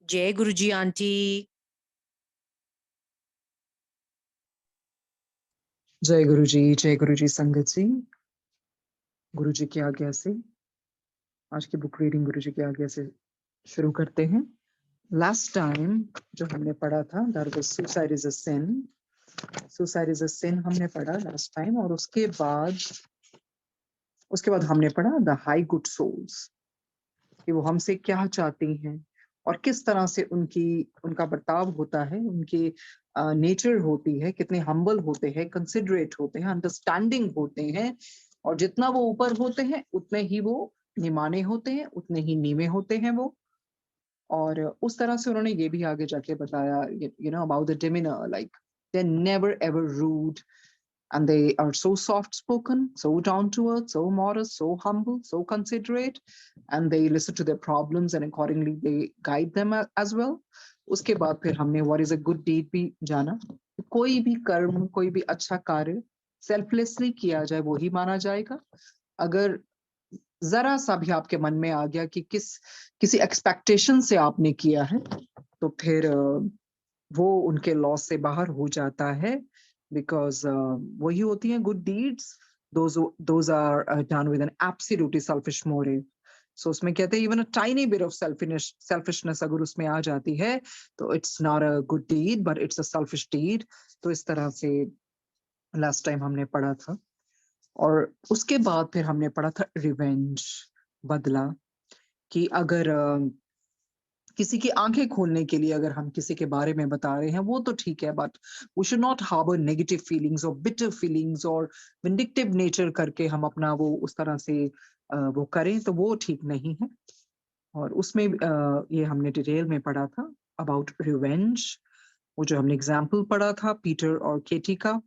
जय गुरु जी आंटी। जय गुरु जी संगत जी। गुरु जी की आज्ञा से आज की बुक रीडिंग गुरु जी की आज्ञा से शुरू करते हैं। लास्ट टाइम जो हमने पढ़ा था that was suicide is a sin. Suicide is a sin हमने पढ़ा लास्ट टाइम, और उसके बाद हमने पढ़ा द हाई गुड सोल्स, कि वो हमसे क्या चाहती हैं और किस तरह से उनका बर्ताव होता है, उनकी नेचर होती है, कितने हम्बल होते हैं, कंसिडरेट होते हैं, अंडरस्टैंडिंग होते हैं। और जितना वो ऊपर होते हैं उतने ही वो निमाने होते हैं, उतने ही नीवे होते हैं वो। और उस तरह से उन्होंने ये भी आगे जाके बताया, about the demeanour, like they never ever rude, and they are so soft spoken, so down to earth, so modest, so humble, so considerate, and they listen to their problems and accordingly they guide them as well. उसके बाद फिर हमने what is a good deed भी जाना। कोई भी कर्म, कोई भी अच्छा कार्य सेल्फलेसली किया जाए वो ही माना जाएगा। अगर जरा सा भी आपके मन में आ गया कि किसी एक्सपेक्टेशन से आपने किया है, तो फिर वो उनके लॉस से बाहर हो जाता है। बिकॉज वही होती हैं good deeds, those are done with an absolutely selfish motive. So उसमें कहते हैं even a tiny bit of selfishness अगर उसमें आ जाती है तो it's not a good deed but it's a selfish deed. तो इस तरह से लास्ट टाइम हमने पढ़ा था। और उसके बाद फिर हमने पढ़ा था रिवेंज, बदला। कि अगर किसी की आंखें खोलने के लिए अगर हम किसी के बारे में बता रहे हैं वो तो ठीक है, but we should not harbour negative feelings और बिटर फीलिंग्स और विंडिक्टिव नेचर करके हम अपना वो उस तरह से वो करें तो वो ठीक नहीं है। और उसमें ये हमने डिटेल में पढ़ा था अबाउट रिवेंज। वो जो हमने एग्जाम्पल पढ़ा था पीटर और केटी का,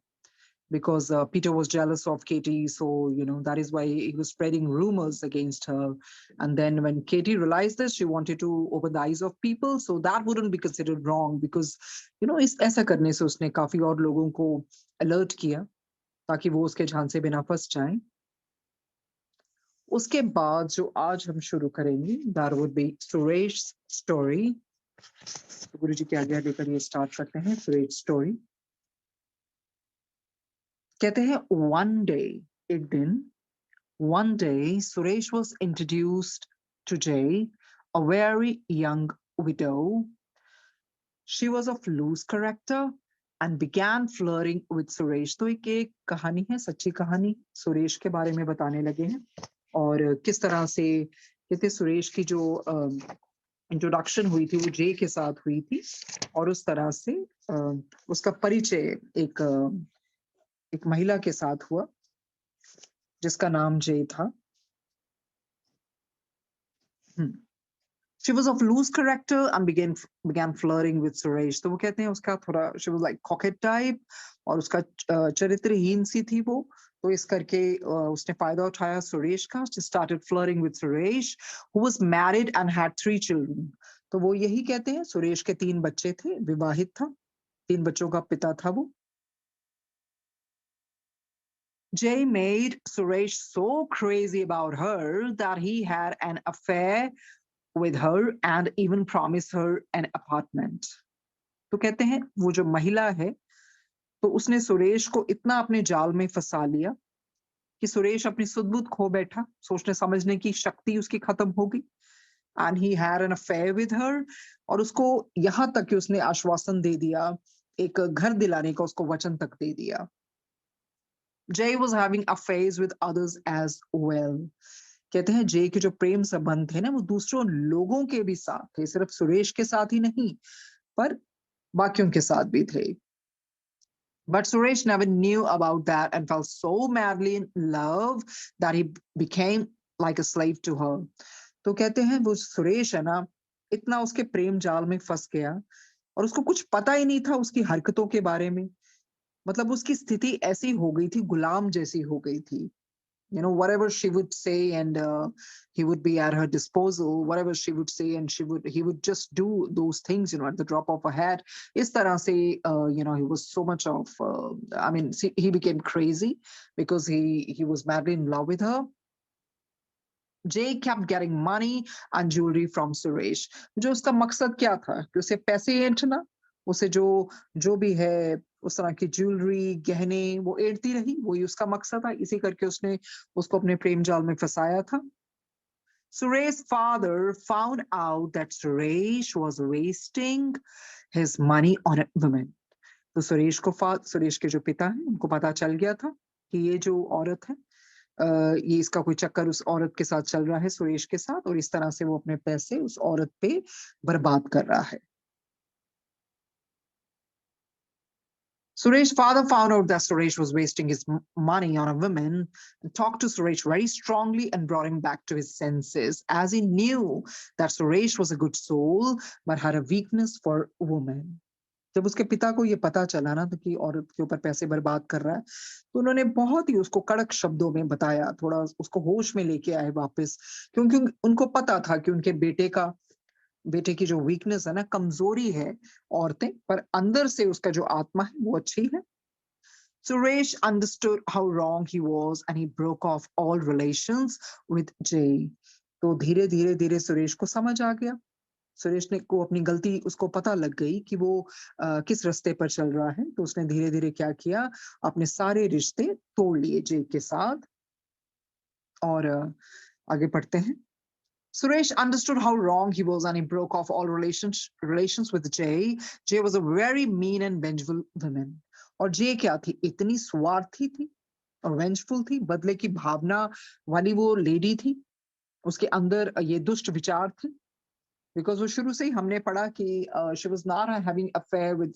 because Peter was jealous of Katie. So, that is why he was spreading rumors against her. And then when Katie realized this, she wanted to open the eyes of people. So that wouldn't be considered wrong because, ऐसा करने से उसने काफी और लोगों को alert किया ताकि वो उसके झांसे बिना फंस जाएं। उसके बाद जो आज हम शुरू करेंगे that would be Suresh story. तो गुरु जी की आज्ञा लेकर ये स्टार्ट करते हैं सुरेश स्टोरी। कहते हैं एक दिन one day Suresh was introduced to Jay, a very young widow. She was of loose character and began flirting with Suresh. तो एक कहानी है, सच्ची कहानी सुरेश के बारे में बताने लगे हैं और किस तरह से कहते सुरेश की जो इंट्रोडक्शन हुई थी वो जे के साथ हुई थी। और उस तरह से उसका परिचय एक महिला के साथ हुआ जिसका नाम जे था। She was of loose character and began flirting with Suresh. तो वो कहते हैं उसका थोड़ा she was like coquette type और उसका चरित्रहीन सी थी वो। तो इस करके उसने फायदा उठाया सुरेश का। She started flirting with Suresh, who was married and had 3 children. तो वो यही कहते हैं सुरेश के 3 बच्चे थे, विवाहित था, 3 बच्चों का पिता था वो। Jay made Suresh so crazy about her that he had an affair with her and even promised her an apartment. तो कहते हैं वो जो महिला है तो उसने सुरेश को इतना अपने जाल में फंसा लिया कि सुरेश अपनी सुध-बुध खो बैठा, सोचने समझने की शक्ति उसकी खत्म हो गई। And he had an affair with her, और उसको यहाँ तक कि उसने आश्वासन दे दिया, एक घर दिलाने का उसको वचन तक दे दिया। Jay was having affairs with others as well. कहते हैं जे के जो प्रेम संबंध थे ना वो दूसरों लोगों के भी साथ थे, सिर्फ सुरेश के साथ ही नहीं पर बाकियों के साथ भी थे। But Suresh never knew about that and fell so madly in love that he became like a slave to her. तो कहते हैं वो सुरेश है ना, इतना उसके प्रेम जाल में फंस गया और उसको कुछ पता ही नहीं था उसकी हरकतों के बारे में। मतलब उसकी स्थिति ऐसी हो गई थी, गुलाम जैसी हो गई थी। Whatever she would say, and he would be at her disposal. Whatever she would say, and he would just do those things, at the drop of a hat. Is tarah se, he was so much of, I mean, see, he became crazy because he was madly in love with her. Jay kept getting money and jewelry from Suresh. जो उसका मकसद क्या था कि उसे पैसे ऐंठना, उसे जो जो भी है उस तरह की ज्वेलरी गहने वो ऐंठती रही, वही उसका मकसद था, इसी करके उसने उसको अपने प्रेम जाल में फंसाया था. Suresh's father found out that Suresh was wasting his money on women. तो सुरेश के जो पिता हैं उनको पता चल गया था कि ये जो औरत है ये इसका कोई चक्कर उस औरत के साथ चल रहा है, सुरेश के साथ, और इस तरह से वो अपने पैसे उस औरत पे बर्बाद कर रहा है. Suresh's father found out that Suresh was wasting his money on a woman and talked to Suresh very strongly and brought him back to his senses, as he knew that Suresh was a good soul but had a weakness for women. जब उसके पिता को ये पता चला ना तो कि औरत के ऊपर पैसे बर्बाद कर रहा है, तो उन्होंने बहुत ही उसको कड़क शब्दों में बताया, थोड़ा उसको होश में लेके आए वापस, क्योंकि उनको पता था कि उनके बेटे की जो वीकनेस है ना, कमजोरी है औरतें, पर अंदर से उसका जो आत्मा है वो अच्छी है. Suresh understood how wrong he was and he broke off all relations with Jay. तो धीरे धीरे धीरे सुरेश को समझ आ गया, सुरेश ने को अपनी गलती उसको पता लग गई कि वो किस रास्ते पर चल रहा है, तो उसने धीरे धीरे क्या किया, अपने सारे रिश्ते तोड़ लिए जय के साथ. और आगे पढ़ते हैं. Suresh understood how wrong he was and he broke off all relations with Jay. Jay was a very mean and vengeful woman. और जय क्या थी, इतनी स्वार्थी थी और वेंजफुल थी, बदले की भावना वाली वो लेडी थी, उसके अंदर ये दुष्ट विचार थे. Because वो शुरू से ही हमने पढ़ा कि she was not having affair with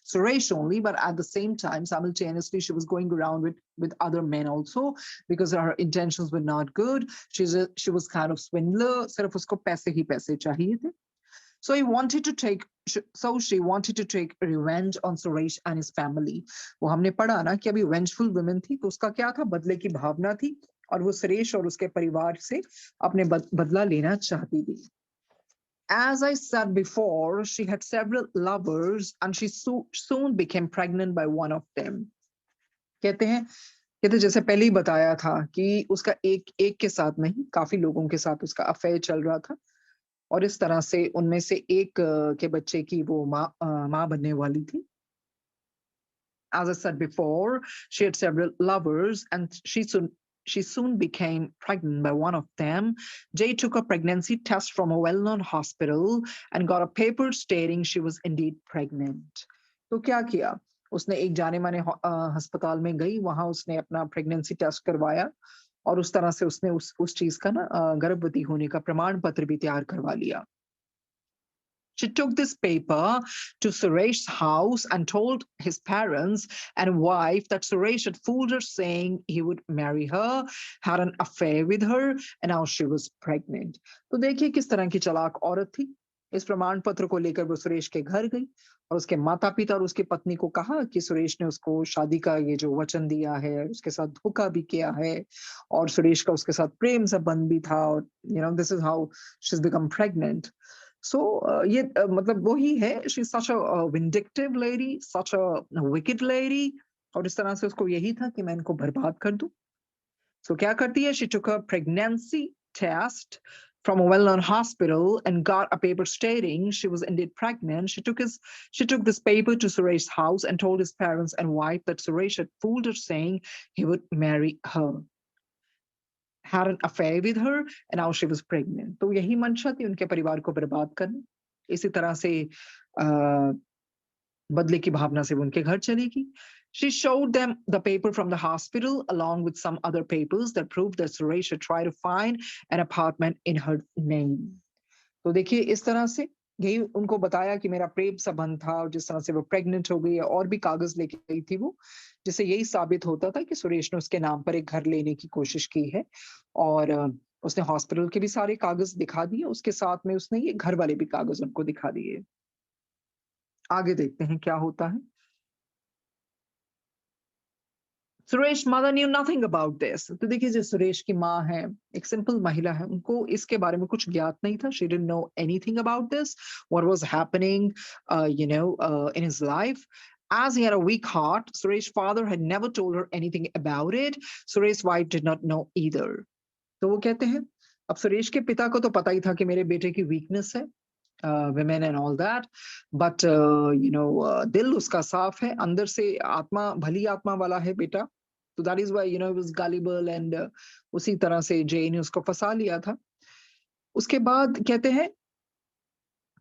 Suresh only, but at the same time, simultaneously, she was going around with other men also, because her intentions were not good. She was kind of swindler. सिर्फ उसको पैसे ही पैसे चाहिए थे. So she wanted to take revenge on Suresh and his family. वो हमने पढ़ा ना कि अभी vengeful women थी, तो उसका क्या था, बदले की भावना थी, और वो सुरेश और उसके परिवार से अपने बदला लेना चाहती थी. As I said before, she had several lovers and she soon became pregnant by one of them. कहते जैसे पहले ही बताया था कि उसका एक एक के साथ नहीं, काफी लोगों के साथ उसका अफेयर चल रहा था, और इस तरह से उनमें से एक के बच्चे की वो माँ बनने वाली थी. As I said before, she had several lovers and she soon became pregnant by one of them. Jay took a pregnancy test from a well-known hospital and got a paper stating she was indeed pregnant. तो क्या किया, उसने एक जाने माने अस्पताल में गई, वहां उसने अपना प्रेगनेंसी टेस्ट करवाया, और उस तरह से उसने उस चीज का ना गर्भवती होने का प्रमाण पत्र भी तैयार करवा लिया. She took this paper to Suresh's house and told his parents and wife that Suresh had fooled her, saying he would marry her, had an affair with her, and now she was pregnant. तो देखिए किस तरह की चालाक औरत थी. इस प्रमाण पत्र को लेकर वो सुरेश के घर गई और उसके माता पिता और उसकी पत्नी को कहा कि सुरेश ने उसको शादी का ये जो वचन दिया है, उसके साथ धोखा भी किया है, और सुरेश का उसके साथ प्रेम संबंध भी था, और this is how she's become pregnant. So ये मतलब वही है, she's such a vindictive lady, such a wicked lady, और इस तरह से उसको यही था कि मैं इनको बर्बाद कर दूं. So क्या करती है, she took a pregnancy test from a well-known hospital and got a paper stating she was indeed pregnant. She took this paper to Suresh's house and told his parents and wife that Suresh had fooled her, saying he would marry her, had an affair with her, and now she was pregnant. तो यही मंशा थी उनके परिवार को बर्बाद करना. इसी तरह से बदले की भावना से वो उनके घर चलेगी. She showed them the paper from the hospital along with some other papers that proved that Suresh had tried to find an apartment in her name. तो देखिए इस तरह से यही उनको बताया कि मेरा प्रेम संबंध था, और जिस तरह से वो प्रेग्नेंट हो गई, और भी कागज लेके गई थी वो, जिससे यही साबित होता था कि सुरेश ने उसके नाम पर एक घर लेने की कोशिश की है, और उसने हॉस्पिटल के भी सारे कागज दिखा दिए, उसके साथ में उसने ये घर वाले भी कागज उनको दिखा दिए. आगे देखते हैं क्या होता है. Suresh mother knew nothing about this. तो देखिए जो सुरेश की माँ है, एक सिंपल महिला है, उनको इसके बारे में कुछ ज्ञात नहीं था. She didn't know anything about this, what was happening in his life. As he had a weak heart, Suresh's father had never told her anything about it. Suresh's wife did not know either. तो वो कहते हैं, अब सुरेश के पिता को तो पता ही था कि मेरे बेटे की वीकनेस है women and all that, but दिल उसका साफ है, अंदर से आत्मा, भली आत्मा वाला है बेटा। तो that is why he was gullible and उसी तरह से जे ने उसको फंसा लिया था। उसके बाद कहते हैं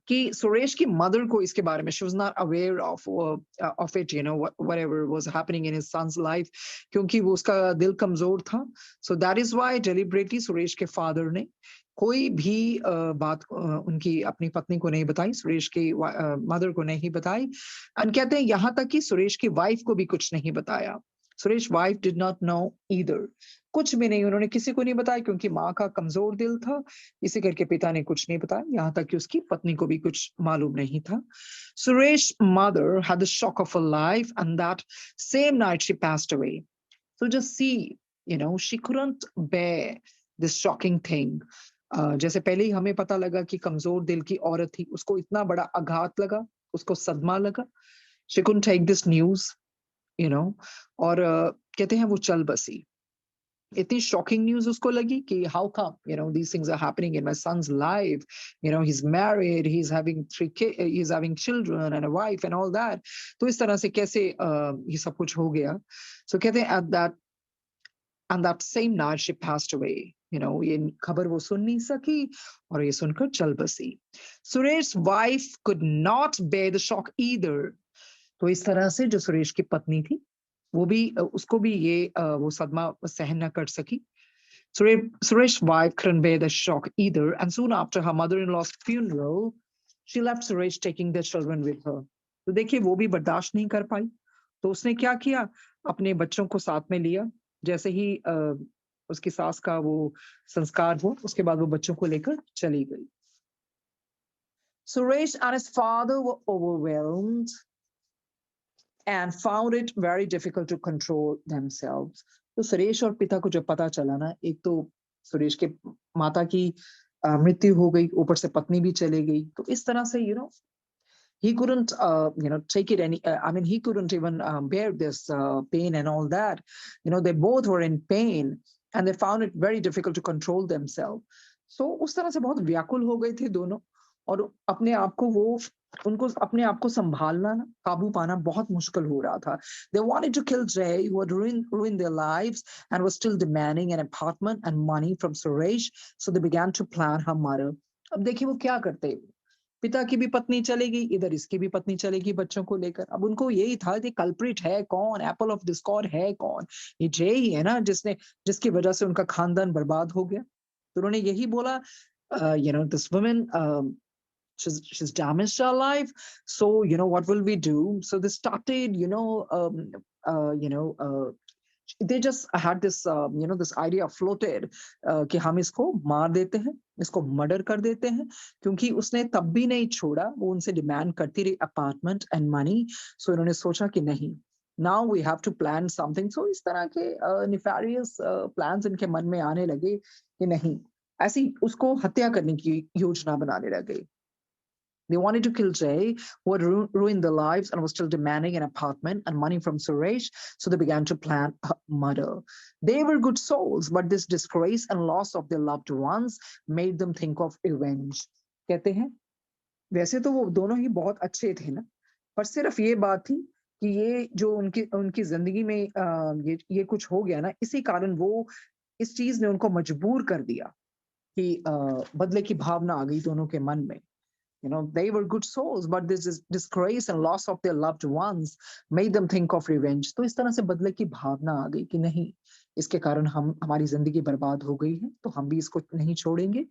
कि सुरेश की मदर को इसके बारे में, she was not aware of it, whatever was happening in his son's life, क्योंकि वो उसका दिल कमजोर था। So that is why deliberately Suresh के फादर ने कोई भी बात उनकी अपनी पत्नी को नहीं बताई, सुरेश की मदर को नहीं बताई। एंड कहते हैं यहाँ तक कि सुरेश की वाइफ को भी कुछ नहीं बताया। Suresh wife did not know either, कुछ भी नहीं, उन्होंने किसी को नहीं बताया, क्योंकि माँ का कमजोर दिल था। इसी करके पिता ने कुछ नहीं बताया, यहाँ तक कि उसकी पत्नी को भी कुछ मालूम नहीं था। Suresh mother had the shock of her life, and that same night she passed away. So just see, she couldn't bear this shocking thing. जैसे पहले ही हमें पता लगा कि कमजोर दिल की औरत थी, उसको इतना बड़ा आघात लगा, उसको सदमा लगा। She couldn't take this news, और कहते हैं वो चल बसी। इतनी शॉकिंग न्यूज उसको लगी कि how come these things are happening in my son's life, he's married, he's having children and a wife and all that, तो इस तरह से कैसे ये सब कुछ हो गया। So कहते हैं at that same night she passed away, ये खबर वो सुन नहीं सकी और ये सुनकर चल बसी। Suresh wife could not bear the shock either, तो इस तरह से जो सुरेश की पत्नी थी वो भी उसको भी ये वो सदमा सहन न कर सकी। Suresh's wife couldn't bear the shock either, and soon after her mother-in-law's funeral, she left Suresh taking their children with her. तो देखिए वो भी बर्दाश्त नहीं कर पाई, तो उसने क्या किया, अपने बच्चों को साथ में लिया। जैसे ही उसकी सास का वो संस्कार हो, उसके बाद वो बच्चों को लेकर चली गई। Suresh and his father were overwhelmed and found it very difficult to control themselves. तो सुरेश और पिता को जब पता चला ना, एक तो सुरेश के माता की मृत्यु हो गई, ऊपर से पत्नी भी चली गई, तो इस तरह से he couldn't take it any I mean he couldn't even bear this pain and all that. They both were in pain and they found it very difficult to control themselves. So उस तरह से बहुत व्याकुल हो गए थे दोनों, और अपने आप को वो उनको अपने आप को संभालना ना, काबू पाना बहुत मुश्किल हो रहा था। They wanted to kill Jay, who had ruined their lives and was still demanding an apartment and money from Suresh, so they began to plan her murder. अब देखिए वो क्या करते, पिता की भी पत्नी चलेगी, इधर इसकी भी पत्नी चलेगी बच्चों को लेकर। अब उनको यही था कि कल्प्रिट है कौन, एप्पल ऑफ डिस्कॉर्ड है कौन, ये जे ही है ना, जिसकी वजह से उनका खानदान बर्बाद हो गया। तो उन्होंने यही बोला, this woman, she's damaged our life, so what will we do? So they started, they just had this this idea floated, कि हम इसको मार देते हैं, इसको मर्डर कर देते हैं, क्योंकि उसने तब भी नहीं छोड़ा, वो उनसे डिमांड करती रही अपार्टमेंट एंड मनी। सो इन्होंने सोचा कि नहीं, now we have to plan something. So इस तरह के निफेरियस प्लान्स इनके मन में आने लगे कि नहीं, ऐसी उसको हत्या करने की योजना बनाने लगे। They wanted to kill Jay, who had ruined their lives and was still demanding an apartment and money from Suresh, so they began to plan a murder. They were good souls, but this disgrace and loss of their loved ones made them think of revenge. कहते हैं, वैसे तो वो दोनों ही बहुत अच्छे थे ना, पर सिर्फ ये बात थी कि ये जो उनकी उनकी जिंदगी में ये कुछ हो गया ना, इसी कारण वो इस चीज ने उनको मजबूर कर दिया कि बदले की भावना आ गई दोनों के मन में। They were good souls, but this disgrace and loss of their loved ones made them think of revenge. तो इस तरह से बदले की भावना आ गई कि नहीं, इसके कारण हमारी जिंदगी बर्बाद हो गई है, तो हम भी इसको नहीं छोड़ेंगे।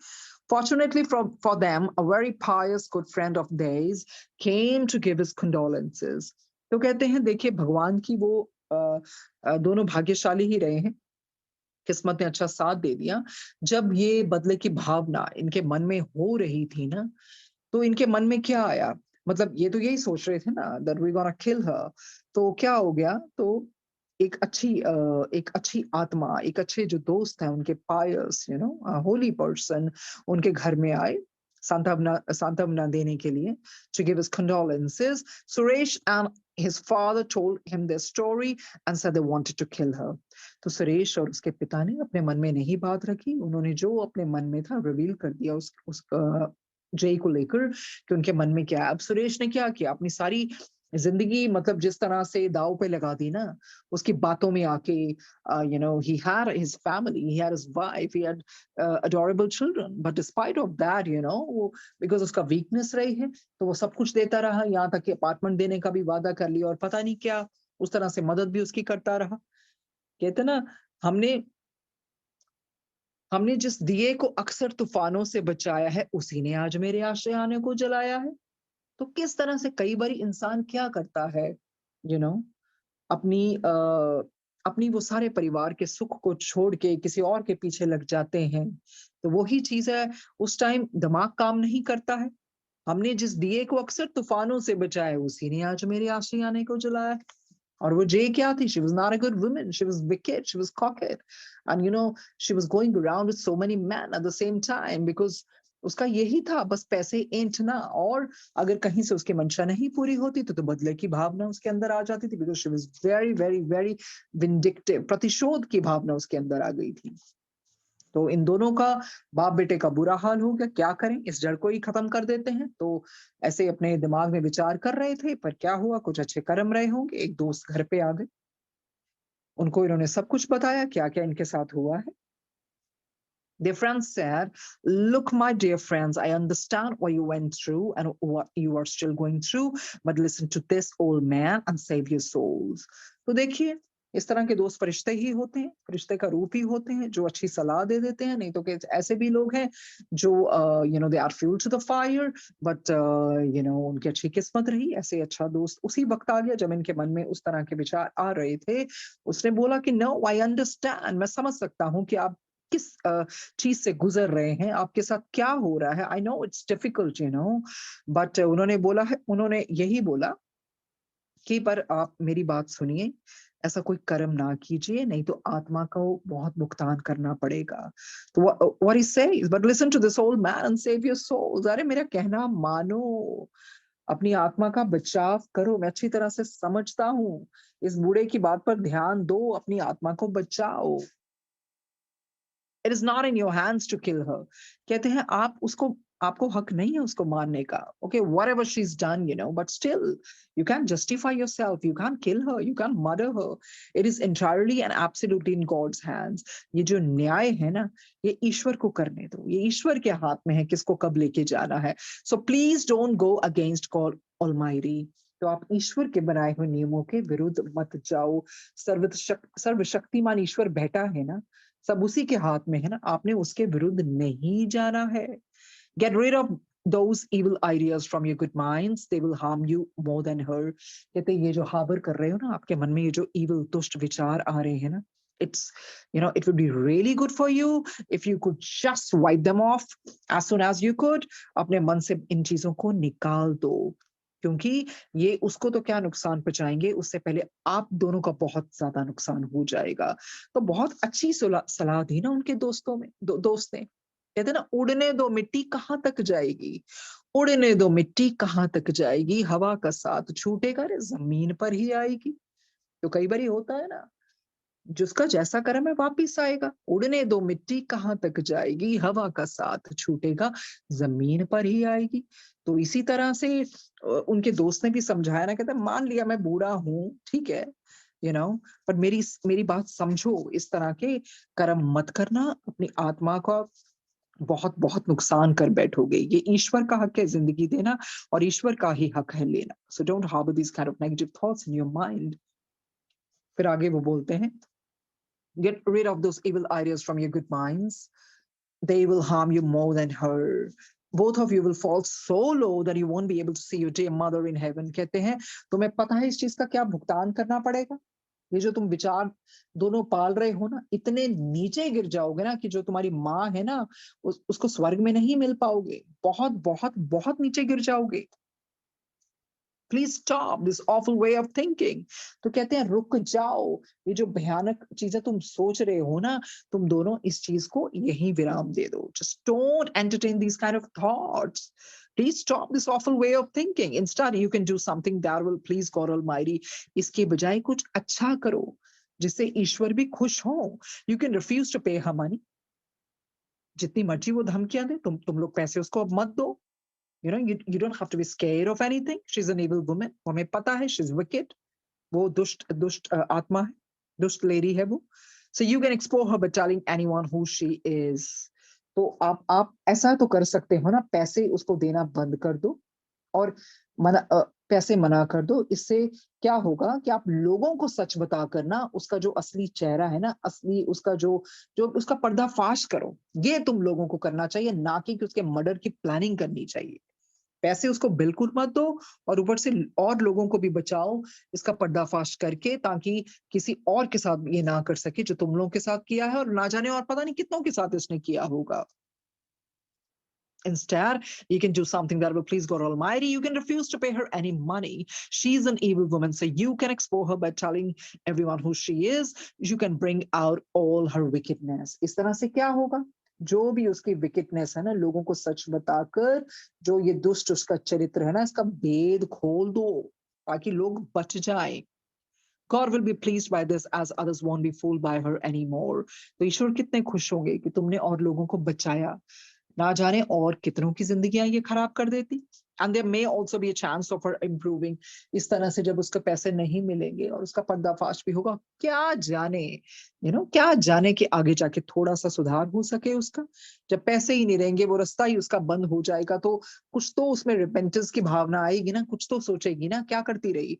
Fortunately for them, a very pious good friend of theirs came to give his condolences. तो कहते हैं, देखिए भगवान की वो दोनों भाग्यशाली ही रहे हैं, किस्मत ने अच्छा साथ दे दिया। जब ये बदले की भावना इनके मन में हो रही थी ना, तो इनके मन में क्या आया, मतलब ये तो यही सोच रहे थे ना, दैट वी गोना किल हर। तो क्या हो गया, तो एक अच्छी आत्मा, एक अच्छे जो दोस्त हैं उनके, पायस होली पर्सन, उनके घर में आए सांत्वना देने के लिए, to give his condolences. Suresh and His father told him their story and said they wanted to kill her. तो सुरेश और उसके पिता ने अपने मन में नहीं बात रखी, उन्होंने जो अपने मन में था रिवील कर दिया उस जय को लेकर कि उनके मन में क्या है। अब सुरेश ने क्या किया, अपनी सारी जिंदगी मतलब जिस तरह से दाव पे लगा दी ना, उसकी बातों में आके, he had his family, he had his wife, he had adorable children, but despite of that, because उसका वीकनेस रही है, तो वो सब कुछ देता रहा, यहाँ तक कि अपार्टमेंट देने का भी वादा कर लिया और पता नहीं क्या उस तरह से मदद भी उसकी करता रहा। कहते ना, हमने हमने जिस दिए को अक्सर तूफानों से बचाया है, उसी ने आज मेरे आशियाने को जलाया है। तो किस तरह से कई बार इंसान क्या करता है, यू नो अपनी अपनी वो सारे परिवार के सुख को छोड़ के किसी और के पीछे लग जाते हैं। तो वही चीज है, उस टाइम दिमाग काम नहीं करता है। हमने जिस दिए को अक्सर तूफानों से बचाया, उसी ने आज मेरे आशियाने को जलाया। और वो जे क्या थी? She was not a good woman. She was wicked. She was cocked. And she was going around with so many men at the same time because उसका यही था, बस पैसे ऐंठना। और अगर कहीं से उसकी मंशा नहीं पूरी होती तो बदले की भावना उसके अंदर आ जाती थी, because she was very very very vindictive. प्रतिशोध की भावना उसके अंदर आ गई थी। तो इन दोनों का बाप बेटे का बुरा हाल हो गया। क्या करें, इस जड़ को ही खत्म कर देते हैं। तो ऐसे अपने दिमाग में विचार कर रहे थे, पर क्या हुआ, कुछ अच्छे कर्म रहे होंगे, एक दोस्त घर पे आ गए। उनको इन्होंने सब कुछ बताया क्या क्या इनके साथ हुआ है। Their friends said, "Look, my dear friends, I understand what you went through and what you are still going through, but listen to this old man and save your souls." तो देखिए, इस तरह के दोस्त फरिश्ते ही होते हैं, फरिश्ते का रूप ही होते हैं, जो अच्छी सलाह दे देते हैं। नहीं तो ऐसे भी लोग हैं जो they are fuel to the fire, but उनकी अच्छी किस्मत रही, ऐसे अच्छा दोस्त उसी वक्त आ गया जब इनके मन में उस तरह के विचार आ रहे थे। उसने बोला कि नो, आई अंडरस्टैंड, मैं समझ सकता हूँ कि आप किस चीज से गुजर रहे हैं, आपके साथ क्या हो रहा है। I know it's difficult, but उन्होंने यही बोला कि पर आप मेरी बात सुनिए, ऐसा कोई कर्म ना कीजिए, नहीं तो आत्मा को बहुत भुगतान करना पड़ेगा। तो what he says, but listen to this old man and save your souls. अरे मेरा कहना मानो, अपनी आत्मा का बचाव करो। मैं अच्छी तरह से समझता हूँ, इस बूढ़े की बात पर ध्यान दो, अपनी आत्मा को बचाओ। It is not in your hands to kill her. कहते हैं आपको हक नहीं है उसको मारने का। Okay, whatever she is done, but still you can justify yourself, you can kill her, you can murder her. It is entirely and absolutely in God's hands. ये जो न्याय है ना, ये ईश्वर को करने दो, ये ईश्वर के हाथ में है किसको कब लेके जाना है। So please don't go against God almighty. तो आप ईश्वर के बनाए हुए नियमों के विरुद्ध मत जाओ। सर्वशक्तिमान ईश्वर बैठा है ना, सब उसी के हाथ में है ना, आपने उसके विरुद्ध नहीं जाना है। Get rid of those evil ideas from your good minds. They will harm you more than her. कहते ये जो हावर कर रहे हो ना आपके मन में, ये जो evil दुष्ट विचार आ रहे हैं ना, it would be really good for you if you could just wipe them off as soon as you could. अपने मन से इन चीजों को निकाल दो, क्योंकि ये उसको तो क्या नुकसान पहुंचाएंगे, उससे पहले आप दोनों का बहुत ज्यादा नुकसान हो जाएगा। तो बहुत अच्छी सलाह दी ना उनके दोस्तों में दोस्त ने। कहते ना, उड़ने दो मिट्टी कहाँ तक जाएगी, उड़ने दो मिट्टी कहाँ तक जाएगी, हवा का साथ छूटेगा रे जमीन पर ही आएगी। तो कई बार होता है ना, जिसका जैसा कर्म है वापिस आएगा। उड़ने दो मिट्टी कहाँ तक जाएगी, हवा का साथ छूटेगा जमीन पर ही आएगी। तो इसी तरह से उनके दोस्त ने भी समझाया ना, कहते मान लिया मैं बूढ़ा हूँ, ठीक है, पर मेरी बात समझो, इस तरह के कर्म मत करना, अपनी आत्मा का बहुत बहुत नुकसान कर बैठोगे। ये ईश्वर का हक है जिंदगी देना, और ईश्वर का ही हक है लेना। So don't harbour this kind of negative thoughts in your mind. फिर आगे वो बोलते हैं, get rid of those evil ideas from your good minds. They will harm you more than her. Both of you will fall so low that you won't be able to see your dear mother in heaven. कहते हैं तुम्हें पता है इस चीज का क्या भुगतान करना पड़ेगा। ये जो तुम विचार दोनों पाल रहे हो ना, इतने नीचे गिर जाओगे ना कि जो तुम्हारी माँ है ना, उसको स्वर्ग में नहीं मिल पाओगे। बहुत बहुत बहुत नीचे गिर जाओगे। Please stop this awful way of thinking. तो कहते हैं रुक जाओ, ये जो भयानक चीजें तुम सोच रहे हो ना, तुम दोनों इस चीज को यही विराम दे दो। Just don't entertain these kind of thoughts. Please stop this awful way of thinking. Instead, you can do something that will please God Almighty. इसके बजाय कुछ अच्छा करो जिससे ईश्वर भी खुश हो. You can refuse to pay her money. जितनी मर्जी वो धमकियां दे, तुम लोग पैसे उसको अब मत दो. You don't have to be scared of anything. She's an evil woman. हमें पता है she's wicked. वो दुष्ट दुष्ट आत्मा है, दुष्ट लेडी है वो. So you can expose her by telling anyone who she is. तो आप ऐसा तो कर सकते हो ना, पैसे उसको देना बंद कर दो और पैसे मना कर दो. इससे क्या होगा कि आप लोगों को सच बताकर ना उसका जो असली चेहरा है ना, असली उसका जो जो उसका पर्दाफाश करो. ये तुम लोगों को करना चाहिए, ना कि उसके मर्डर की प्लानिंग करनी चाहिए. पैसे उसको बिल्कुल मत दो और ऊपर से और लोगों को भी बचाओ इसका पर्दाफाश करके, ताकि किसी और के साथ ये ना कर सके जो तुम लोगों के साथ किया है, और ना जाने और पता नहीं कितनों के साथ इसने किया होगा. Instead, you can do something that will please God Almighty. You can refuse to pay her any money. She's an evil woman, so you can expose her by telling everyone who she is. You can bring out all her wickedness. इस तरह से क्या होगा? जो भी उसकी wickedness है ना, लोगों को सच बताकर जो ये दुष्ट उसका चरित्र है ना, इसका भेद खोल दो ताकि लोग बच जाएं. God will be pleased by this as others won't be fooled by her anymore. तो ईश्वर कितने खुश होंगे कि तुमने और लोगों को बचाया. ना जाने और कितनों की जिंदगियां ये खराब कर देती. And there may also be a chance of her improving. इस तरह से जब उसको पैसे नहीं मिलेंगे और उसका पर्दाफाश भी होगा, क्या जाने क्या जाने कि आगे जाके थोड़ा सा सुधार हो सके उसका. जब पैसे ही नहीं रहेंगे, वो रास्ता ही उसका बंद हो जाएगा, तो कुछ तो उसमें रिपेंटेंस की भावना आएगी ना, कुछ तो सोचेगी ना, क्या करती रही.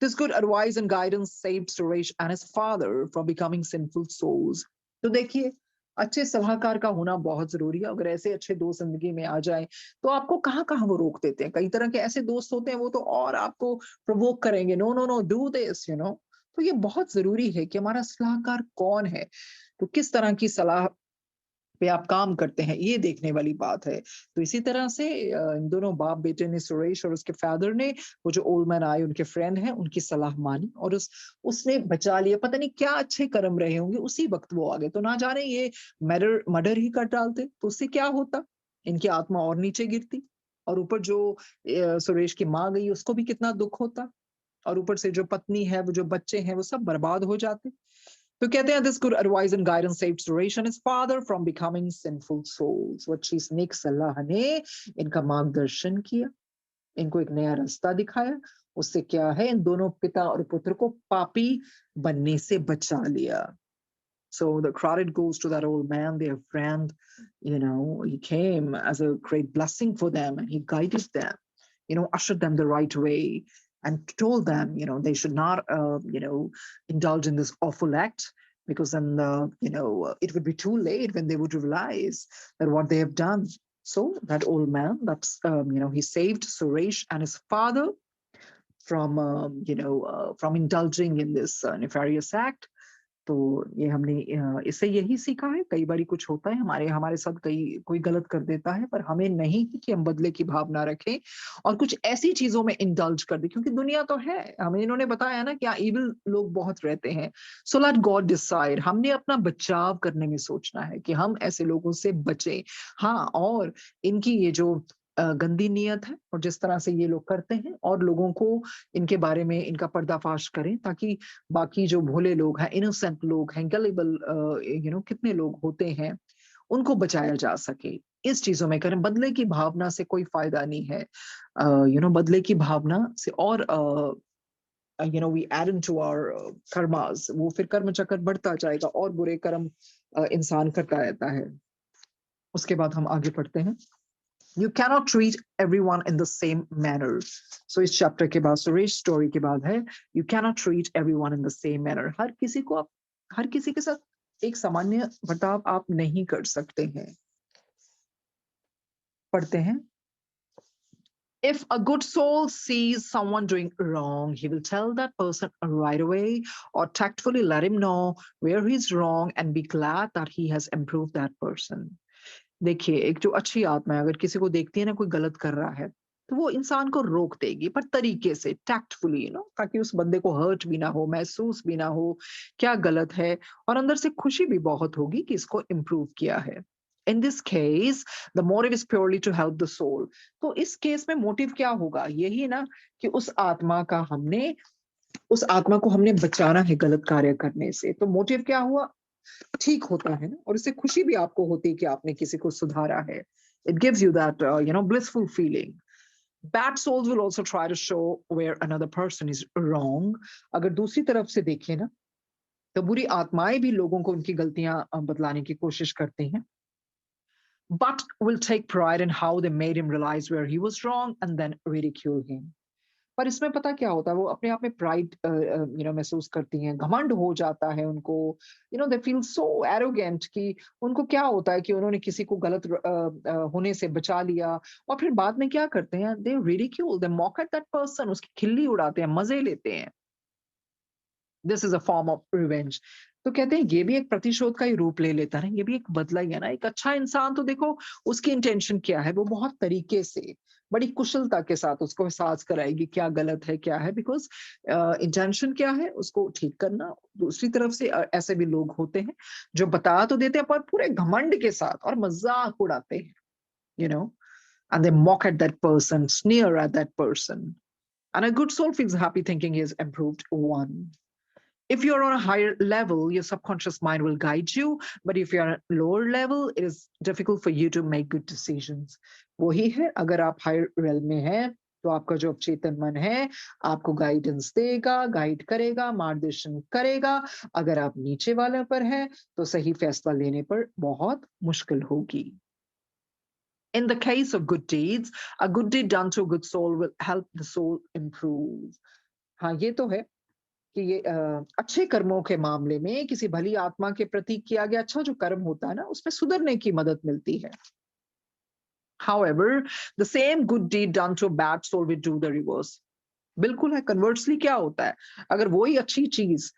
This good advice and guidance saved Suresh and his father from becoming sinful souls. तो देखिए, अच्छे सलाहकार का होना बहुत जरूरी है. अगर ऐसे अच्छे दोस्त जिंदगी में आ जाए तो आपको कहाँ कहाँ वो रोक देते हैं. कई तरह के ऐसे दोस्त होते हैं, वो तो और आपको प्रोवोक करेंगे, no no no do this तो ये बहुत जरूरी है कि हमारा सलाहकार कौन है, तो किस तरह की सलाह पे आप काम करते हैं, ये देखने वाली बात है. तो इसी तरह से इन दोनों बाप बेटे ने, सुरेश और उसके फादर ने, वो जो ओल्ड मैन आए उनके फ्रेंड हैं, उनकी सलाह मानी और उसने बचा लिया. पता नहीं क्या अच्छे कर्म रहे होंगे, उसी वक्त वो आ गए. तो ना जाने ये मर्डर ही कर डालते तो उससे क्या होता, इनकी आत्मा और नीचे गिरती, और ऊपर जो सुरेश की माँ गई उसको भी कितना दुख होता, और ऊपर से जो पत्नी है, वो जो बच्चे हैं, वो सब बर्बाद हो जाते. तो कहते हैं this good advice and guidance saved Suresh and his father from becoming sinful souls. वो अच्छी नेक सलाह ने इनका मार्गदर्शन किया, इनको एक नया रास्ता दिखाया. उससे क्या है, इन दोनों पिता और पुत्र को पापी बनने से बचा लिया. So the credit goes to that old man, their friend. He came as a great blessing for them and he guided them, ushered them the right way and told them, they should not, indulge in this awful act, because then, it would be too late when they would realize that what they have done. So that old man, he saved Suresh and his father from indulging in this nefarious act. तो ये हमने इससे यही सीखा है. कई बारी कुछ होता है हमारे हमारे साथ, कोई गलत कर देता है, पर हमें नहीं कि हम बदले की भावना रखें और कुछ ऐसी चीजों में इंडल्ज कर दे, क्योंकि दुनिया तो है, हमें इन्होंने बताया ना क्या इविल लोग बहुत रहते हैं. So let God decide. हमने अपना बचाव करने में सोचना है कि हम ऐसे लोगों से बचें. हाँ, और इनकी ये जो गंदी नीयत है और जिस तरह से ये लोग करते हैं, और लोगों को इनके बारे में इनका पर्दाफाश करें, ताकि बाकी जो भोले लोग हैं, इनोसेंट लोग हैं, गलेबल कितने लोग होते हैं, उनको बचाया जा सके. इस चीजों में करें. बदले की भावना से कोई फायदा नहीं है. बदले की भावना से और we add into our karmas, वो फिर कर्म चक्र बढ़ता जाएगा और बुरे कर्म इंसान करता रहता है. उसके बाद हम आगे पढ़ते हैं. You cannot treat everyone in the same manner. So इस chapter के बाद, सुरेश story के बाद है, you cannot treat everyone in the same manner. हर किसी के साथ एक सामान्य बर्ताव आप नहीं कर सकते हैं. पढ़ते हैं. If a good soul sees someone doing wrong, he will tell that person right away or tactfully let him know where he's wrong and be glad that he has improved that person. देखिए, एक जो अच्छी आत्मा है, अगर किसी को देखती है ना कोई गलत कर रहा है, तो वो इंसान को रोक देगी, पर तरीके से, टैक्टफुली, ताकि उस बंदे को हर्ट भी ना हो, महसूस भी ना हो क्या गलत है, और अंदर से खुशी भी बहुत होगी कि इसको इम्प्रूव किया है. In this case, the motive is purely to help the soul. तो इस केस में मोटिव क्या होगा? यही ना कि उस आत्मा को हमने बचाना है गलत कार्य करने से। तो मोटिव क्या हुआ? ठीक होता है ना, और इससे खुशी भी आपको होती है कि आपने किसी को सुधारा है। It gives you that blissful feeling. Bad souls will also try to show where another person is wrong. अगर दूसरी तरफ से देखें ना, तो बुरी आत्माएं भी लोगों को उनकी गलतियां बतलाने की कोशिश करती हैं, but will take pride in how they made him realize where he was wrong and then ridicule him. पर इसमें पता क्या होता है, वो अपने आप में प्राइड महसूस करती हैं, घमंड हो जाता है उनको, दे फील सो एरोगेंट कि उनको क्या होता है कि उन्होंने किसी को गलत होने से बचा लिया, और फिर बाद में क्या करते हैं, they ridicule, they mock at that person, उसकी खिल्ली उड़ाते हैं, मजे लेते हैं। This is a form of revenge. तो कहते हैं ये भी एक प्रतिशोध का ही रूप ले लेता है, ये भी एक बदला ही है ना। एक अच्छा इंसान तो देखो उसकी इंटेंशन क्या है, वो बहुत तरीके से बड़ी कुशलता के साथ उसको एहसास कराएगी क्या गलत है क्या है, बिकॉज इंटेंशन क्या है, उसको ठीक करना। दूसरी तरफ से ऐसे भी लोग होते हैं जो बता तो देते हैं पर पूरे घमंड के साथ और मजाक उड़ाते हैं, you know and they mock at that person, sneer at that person, and a good soul feels happy thinking he is improved one. If you're on a higher level, your subconscious mind will guide you. But if you're at a lower level, it is difficult for you to make good decisions. वही है, अगर आप higher realm में हैं, तो आपका जो चेतन मन है आपको गाइडेंस देगा, गाइड करेगा, मार्गदर्शन करेगा। अगर आप नीचे वाले पर हैं, तो सही फैसला लेने पर बहुत मुश्किल होगी। In the case of good deeds, a good deed done to a good soul will help the soul improve. हाँ, ये तो है कि ये अच्छे कर्मों के मामले में किसी भली आत्मा के प्रति किया गया अच्छा जो कर्म होता है ना, उसमें सुधरने की मदद मिलती है। However, the same good deed done to a bad soul will do the reverse. बिल्कुल है, कन्वर्सली क्या होता है, अगर वही अच्छी चीज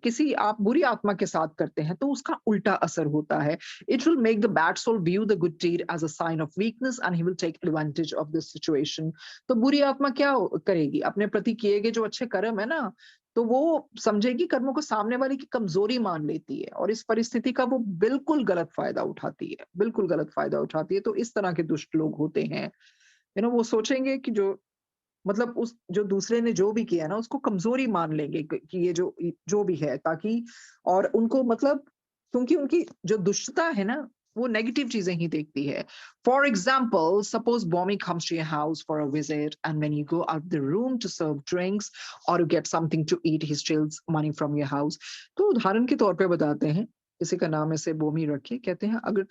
किसी आप बुरी आत्मा के साथ करते हैं तो उसका उल्टा असर होता है। It will make the bad soul view the good deed as a sign of weakness and he will take advantage of this situation. तो बुरी आत्मा क्या करेगी, अपने प्रति किए गए जो अच्छे कर्म है ना, तो वो समझेगी कर्मों को सामने वाले की कमजोरी मान लेती है, और इस परिस्थिति का वो बिल्कुल गलत फायदा उठाती है, बिल्कुल गलत फायदा उठाती है। तो इस तरह के दुष्ट लोग होते हैं, वो सोचेंगे कि जो मतलब उस जो दूसरे ने जो भी किया ना उसको कमजोरी मान लेंगे कि ये जो जो भी है, ताकि और उनको मतलब क्योंकि उनकी जो दुष्टता है ना वो नेगेटिव चीजें ही देखती है। For example, suppose Bommy comes to your house for a visit and when you go out the room to serve drinks और you get something to eat, he steals money from your house. तो उदाहरण के तौर पे बताते हैं, किसी का नाम ऐसे बोमी रखे, कहते हैं अगर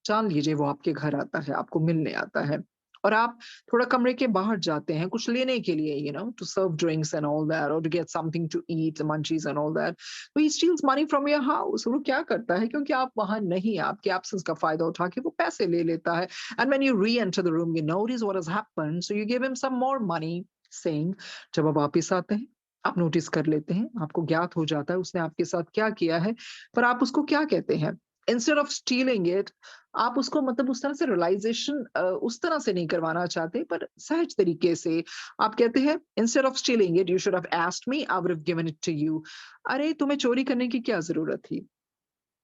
जान लीजिए वो आपके घर आता है, आपको मिलने आता है, और आप थोड़ा कमरे के बाहर जाते हैं कुछ लेने के लिए, to serve drinks and all that, और to get something to eat, munchies and all that. तो he steals money from your house. वो क्या करता है, क्योंकि आप वहां नहीं हैं, आपके एब्सेंस का फायदा उठा के वो पैसे ले लेता है। And when you reenter the room, you notice what has happened, so you give him some more money, saying, जब आप वापस आते हैं आप नोटिस कर लेते हैं, आपको ज्ञात हो जाता है उसने आपके साथ क्या किया है, पर आप उसको क्या कहते हैं, इंस्टेड ऑफ स्टीलिंग इट, आप उसको मतलब उस तरह से रियलाइजेशन उस तरह से नहीं करवाना चाहते, पर सहज तरीके से आप कहते हैं, instead of stealing it you should have asked me, I would have given it to you. अरे तुम्हें चोरी करने की क्या जरूरत थी,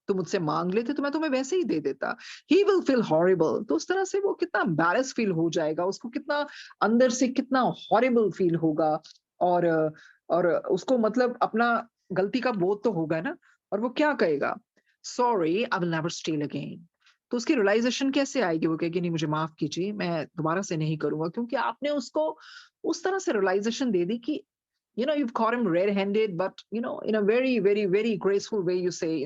तुम मुझसे मांग लेते तो मैं तुम्हें वैसे ही दे देता। He will feel horrible. तो उस तरह से वो कितना एम्बैरेस फील हो जाएगा, उसको कितना अंदर से कितना हॉरिबल फील होगा, और और उसको मतलब अपना गलती का बोध तो होगा ना, और वो क्या कहेगा, sorry I will never steel again. तो उसकी रियलाइजेशन कैसे आएगी, वो कहेगी नहीं मुझे माफ कीजिए, मैं दोबारा से नहीं करूंगा, क्योंकि आपने उसको उस तरह से रियलाइजेशन दे दी कि you've caught him red-handed, but in a very, very, very graceful way, you say,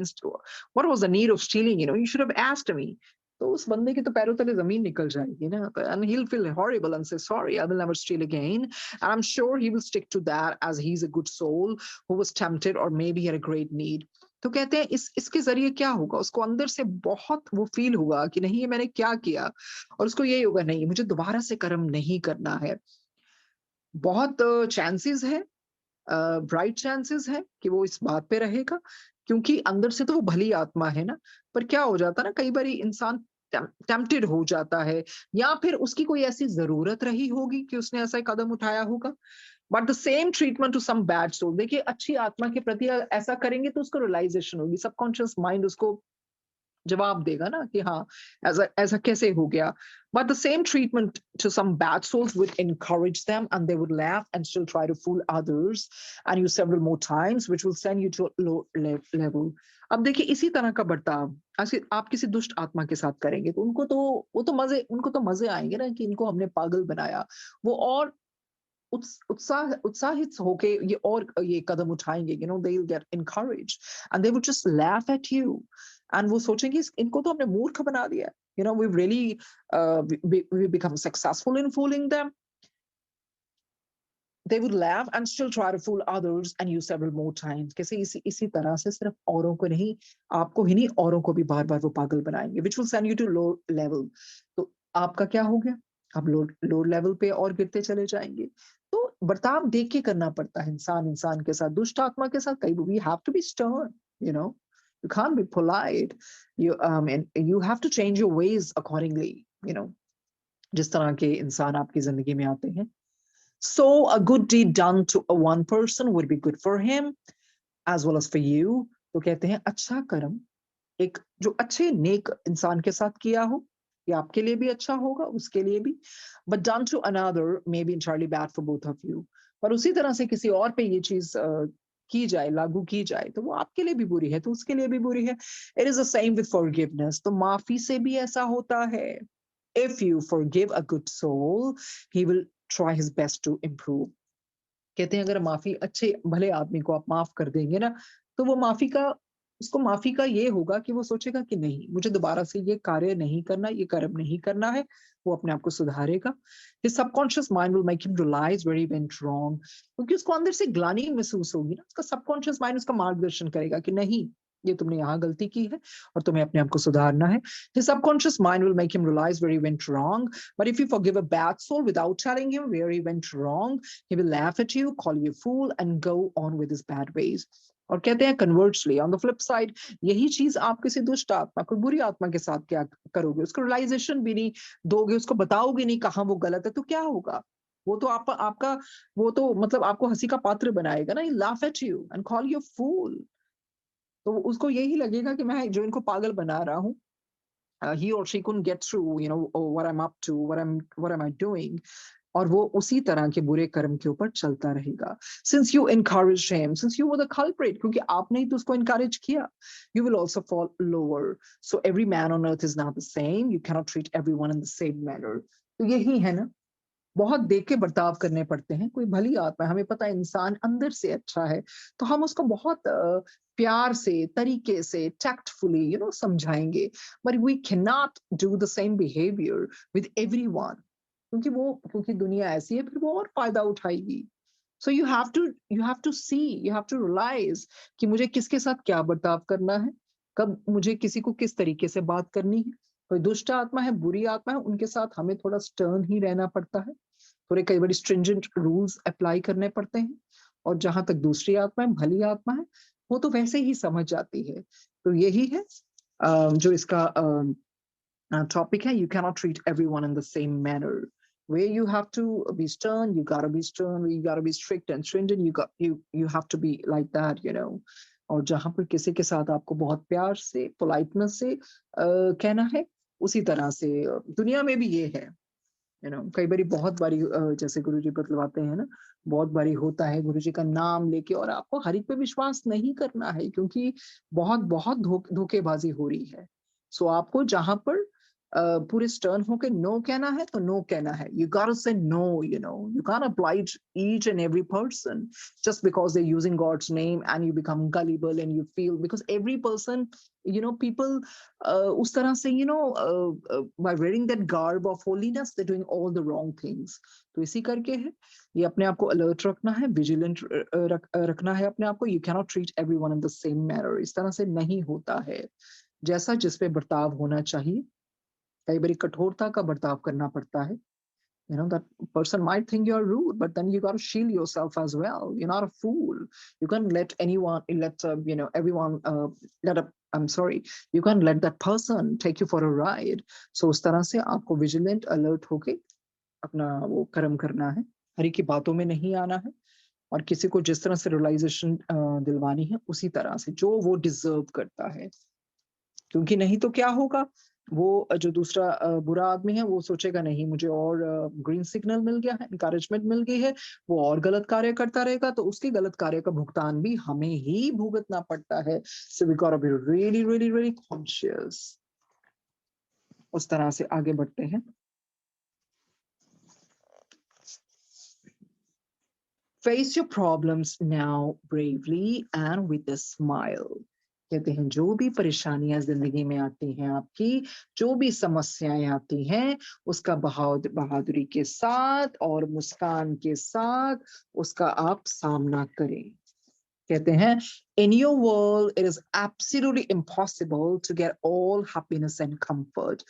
what was the need of stealing? You should have asked me. तो उस बंदे के तो पैरों तले जमीन निकल जाएगी ना, and he'll feel horrible and say, sorry, I will never steal again. And I'm sure he will stick to that, as he's a good soul who was tempted or maybe had a great need. तो कहते हैं इसके जरिए क्या होगा, उसको अंदर से बहुत वो फील होगा कि नहीं ये मैंने क्या किया, और उसको यही होगा नहीं मुझे दोबारा से कर्म नहीं करना है। बहुत चांसेस है, ब्राइट चांसेस है कि वो इस बात पे रहेगा, क्योंकि अंदर से तो वो भली आत्मा है ना। पर क्या हो जाता है ना, कई बार इंसान टेम्प्टेड हो जाता है, या फिर उसकी कोई ऐसी जरूरत रही होगी कि उसने ऐसा कदम उठाया होगा। But the same treatment to some bad soul, देखिए अच्छी आत्मा के प्रति ऐसा करेंगे तो उसको रियलाइजेशन होगी, सबकॉन्शियस माइंड उसको जवाब देगा ना कि हाँ, ऐसा ऐसा कैसे हो गया। But the same treatment to some bad souls would encourage them, and they would laugh and still try to fool others and use several more times, which will send you to a low level. अब देखिए इसी तरह का बर्ताव ऐसे आप किसी दुष्ट आत्मा के साथ करेंगे तो उनको तो मजे आएंगे ना कि इनको हमने पागल बनाया। वो और उत्साहित होके ये कदम उठाएंगे, you know, they'll get encouraged and they would just laugh at you and वो सोचेंगे इनको तो हमने मूर्ख बना दिया, you know, we've really we become successful in fooling them. They would laugh and still try to fool others and use several more times. कैसे इसी तरह से सिर्फ औरों को नहीं, आपको ही नहीं औरों को भी बार बार वो पागल बनाएंगे, which will send you to low level. तो आपका क्या हो गया, आप लो लेवल पे और गिरते चले जाएंगे। तो बर्ताव देख के करना पड़ता है इंसान इंसान के साथ, दुष्ट आत्मा के साथ कई we have to be stern, you know, you can't be polite, and you have to change your ways accordingly, you know, जिस तरह के इंसान आपकी जिंदगी में आते हैं। So a good deed done to a one person would be good for him as well as for you. तो कहते हैं अच्छा कर्म एक जो अच्छे नेक इंसान के साथ किया हो, ये आपके लिए भी अच्छा होगा, उसके लिए भी। But done to another may be entirely bad for both of you. पर उसी तरह से किसी और पे ये चीज की जाए, लागू की जाए, तो वो आपके लिए भी बुरी है, तो उसके लिए भी बुरी है। It is the same with forgiveness. तो माफी से भी ऐसा होता है। If you forgive a good soul, he will try his best to improve. कहते हैं अगर माफी अच्छे भले आदमी को आप माफ कर देंगे ना, तो वो उसको माफी का ये होगा कि वो सोचेगा कि नहीं, मुझे दोबारा से ये कार्य नहीं करना, ये कर्म नहीं करना है। वो अपने आप को सुधारेगा। His subconscious mind will make him realize where he went wrong, क्योंकि उसको अंदर से ग्लानि महसूस होगी ना, उसका सबकॉन्शियस माइंड उसका मार्गदर्शन करेगा कि नहीं, ये तुमने यहाँ गलती की है और तुम्हें अपने आप को सुधारना है। His subconscious mind will make him realize where he went wrong. But if you forgive a bad soul without telling him where he went wrong, he will laugh at you, call you a fool, and go on with his bad ways. और कहते हैं conversely on the flip side, यही चीज आप किसी दुष्ट आत्मा कोई बुरी आत्मा के साथ क्या करोगे, उसको रियलाइजेशन भी नहीं दोगे, उसको बताओगे नहीं कहाँ वो गलत है, तो क्या होगा? वो तो आपका वो तो मतलब आपको हंसी का पात्र बनाएगा ना, laugh at you and call you fool. तो उसको यही लगेगा कि मैं जो इनको पागल बना रहा हूँ, he or she couldn't get through, you know, oh, what I'm up to, what am I doing, और वो उसी तरह के बुरे कर्म के ऊपर चलता रहेगा। Since you encouraged him, since you were the culprit, क्योंकि आपने ही तो उसको encourage किया, you will also fall lower. So every man on earth is not the same. You cannot treat everyone in the same manner. तो यही है ना, बहुत देख के बर्ताव करने पड़ते हैं। कोई भली आत्मा है, हमें पता है इंसान अंदर से अच्छा है, तो हम उसको बहुत प्यार से, तरीके से, टैक्टफुली, यू नो, समझाएंगे। But we can not do the same behaviour with everyone, क्योंकि दुनिया ऐसी है, फिर वो और फायदा उठाएगी। So you have to see, you have to realise कि मुझे किसके साथ क्या बर्ताव करना है, कब मुझे किसी को किस तरीके से बात करनी है। कोई दुष्ट आत्मा है, बुरी आत्मा है, उनके साथ हमें थोड़ा स्टर्न ही रहना पड़ता है, थोड़े कई बार स्ट्रिंजेंट रूल्स अप्लाई करने पड़ते हैं। और जहां तक दूसरी आत्मा है, भली आत्मा है, वो तो वैसे ही समझ जाती है। तो यही है जो इसका topic है, you cannot treat everyone in the same manner. Where you have to be stern, you gotta be stern. Where you gotta be strict and stringent, you have to be like that, you know. और जहां पर किसी के साथ आपको बहुत प्यार से, पोलाइटनेस से कहना है, उसी तरह से दुनिया में भी ये है, यू नो। कई बारी बहुत बारी जैसे गुरुजी बतलवाते हैं ना, बहुत बारी होता है गुरुजी का नाम लेके और आपको हर एक पे विश्वास नहीं करना है, क्योंकि बहुत बहुत धोखेबाजी हो रही है। सो आपको जहां पर पूरे स्टर्न होके नो कहना है तो नो कहना है। You gotta say no, you know. You can't oblige each and every person just because they're using God's name and you become gullible and you feel, because every person, you know, people उस तरह से, you know, by wearing that garb of holiness, they're doing all the wrong things. तो इसी करके है, ये अपने आप को अलर्ट रखना है, विजिलेंट रखना है अपने आप को। You cannot treat everyone in the same manner. इस तरह से नहीं होता है। जैसा जिस पे बर्ताव होना चाहिए, कई बारी कठोरता का बर्ताव करना पड़ता है। You know, that person might think you're rude, but then you got to shield yourself as well. You're not a fool. You can't let anyone, you know, everyone, I'm sorry, you can't let that person take you for a ride. So उस तरह से आपको vigilant, alert होके अपना वो कर्म करना है। हरि की बातों में नहीं आना है, और किसी को जिस तरह से रियलाइजेशन दिलवानी है, उसी तरह से जो वो डिजर्व करता है। क्योंकि नहीं तो क्या होगा? वो जो दूसरा बुरा आदमी है वो सोचेगा नहीं मुझे और ग्रीन सिग्नल मिल गया है, एनकरेजमेंट मिल गई है, वो और गलत कार्य करता रहेगा तो उसके गलत कार्य का भुगतान भी हमें ही भुगतना पड़ता है। So we got to be really really really conscious. उस तरह से आगे बढ़ते हैं। Face your problems now bravely and with a smile. कहते हैं जो भी परेशानियां जिंदगी में आती हैं आपकी, जो भी समस्याएं आती हैं, उसका बहादुरी के साथ और मुस्कान के साथ उसका आप सामना करें। कहते हैं in your world it is absolutely impossible to get all happiness and comfort.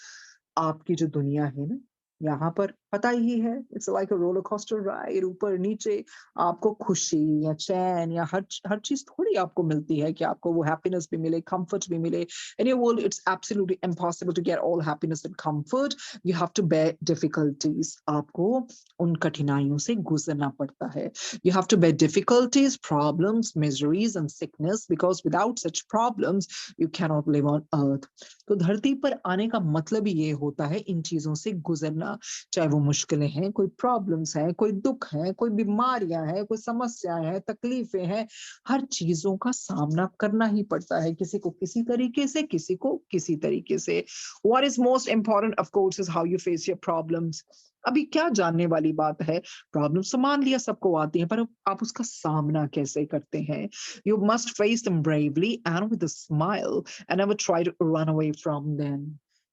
आपकी जो दुनिया है ना, यहाँ पर पता ही है it's like a roller coaster ride, ऊपर नीचे आपको खुशी या चैन या हर चीज थोड़ी आपको मिलती है कि आपको वो हैप्पीनेस भी मिले, कंफर्ट भी मिले। In your world it's absolutely impossible to get all happiness and comfort. You have to bear difficulties, आपको उन कठिनाइयों से गुजरना पड़ता है। You have to bear difficulties, problems, miseries, and sickness because without such problems, you cannot live on earth. तो धरती पर आने का मतलब ही ये होता है इन चीजों से गुजरना, चाहे वो मुश्किलें हैं, कोई प्रॉब्लम्स हैं, कोई दुख है, कोई बीमारियां हैं, कोई समस्याएं हैं, तकलीफें हैं, हर चीजों का सामना करना ही पड़ता है, किसी को किसी तरीके से, किसी को किसी तरीके से। What is most important, of course, is how you face your problems. अभी क्या जानने वाली बात है, प्रॉब्लम तो मान लिया सबको आती है, पर आप उसका सामना कैसे करते हैं? You must face them bravely and with a smile and never try to run away from them.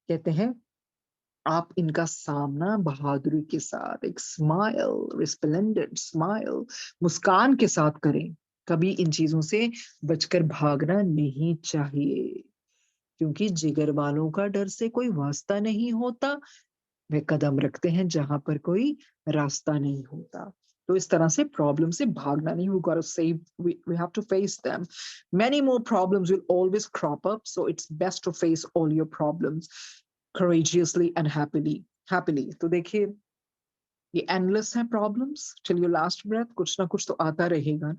कहते हैं आप इनका सामना बहादुरी के साथ, एक स्माइल, रिस्प्लेंडेंट स्माइल, मुस्कान के साथ करें। कभी इन चीजों से बचकर भागना नहीं चाहिए, क्योंकि जिगर वालों का डर से कोई वास्ता नहीं होता, वे कदम रखते हैं जहां पर कोई रास्ता नहीं होता। तो इस तरह से प्रॉब्लम से भागना नहीं, we gotta save, we have to face them. Many more problems will always crop up, so it's best to face all your problems courageously and happily. तो देखिए ये एंडलेस है problems, till your last breath, कुछ ना कुछ तो आता रहेगा।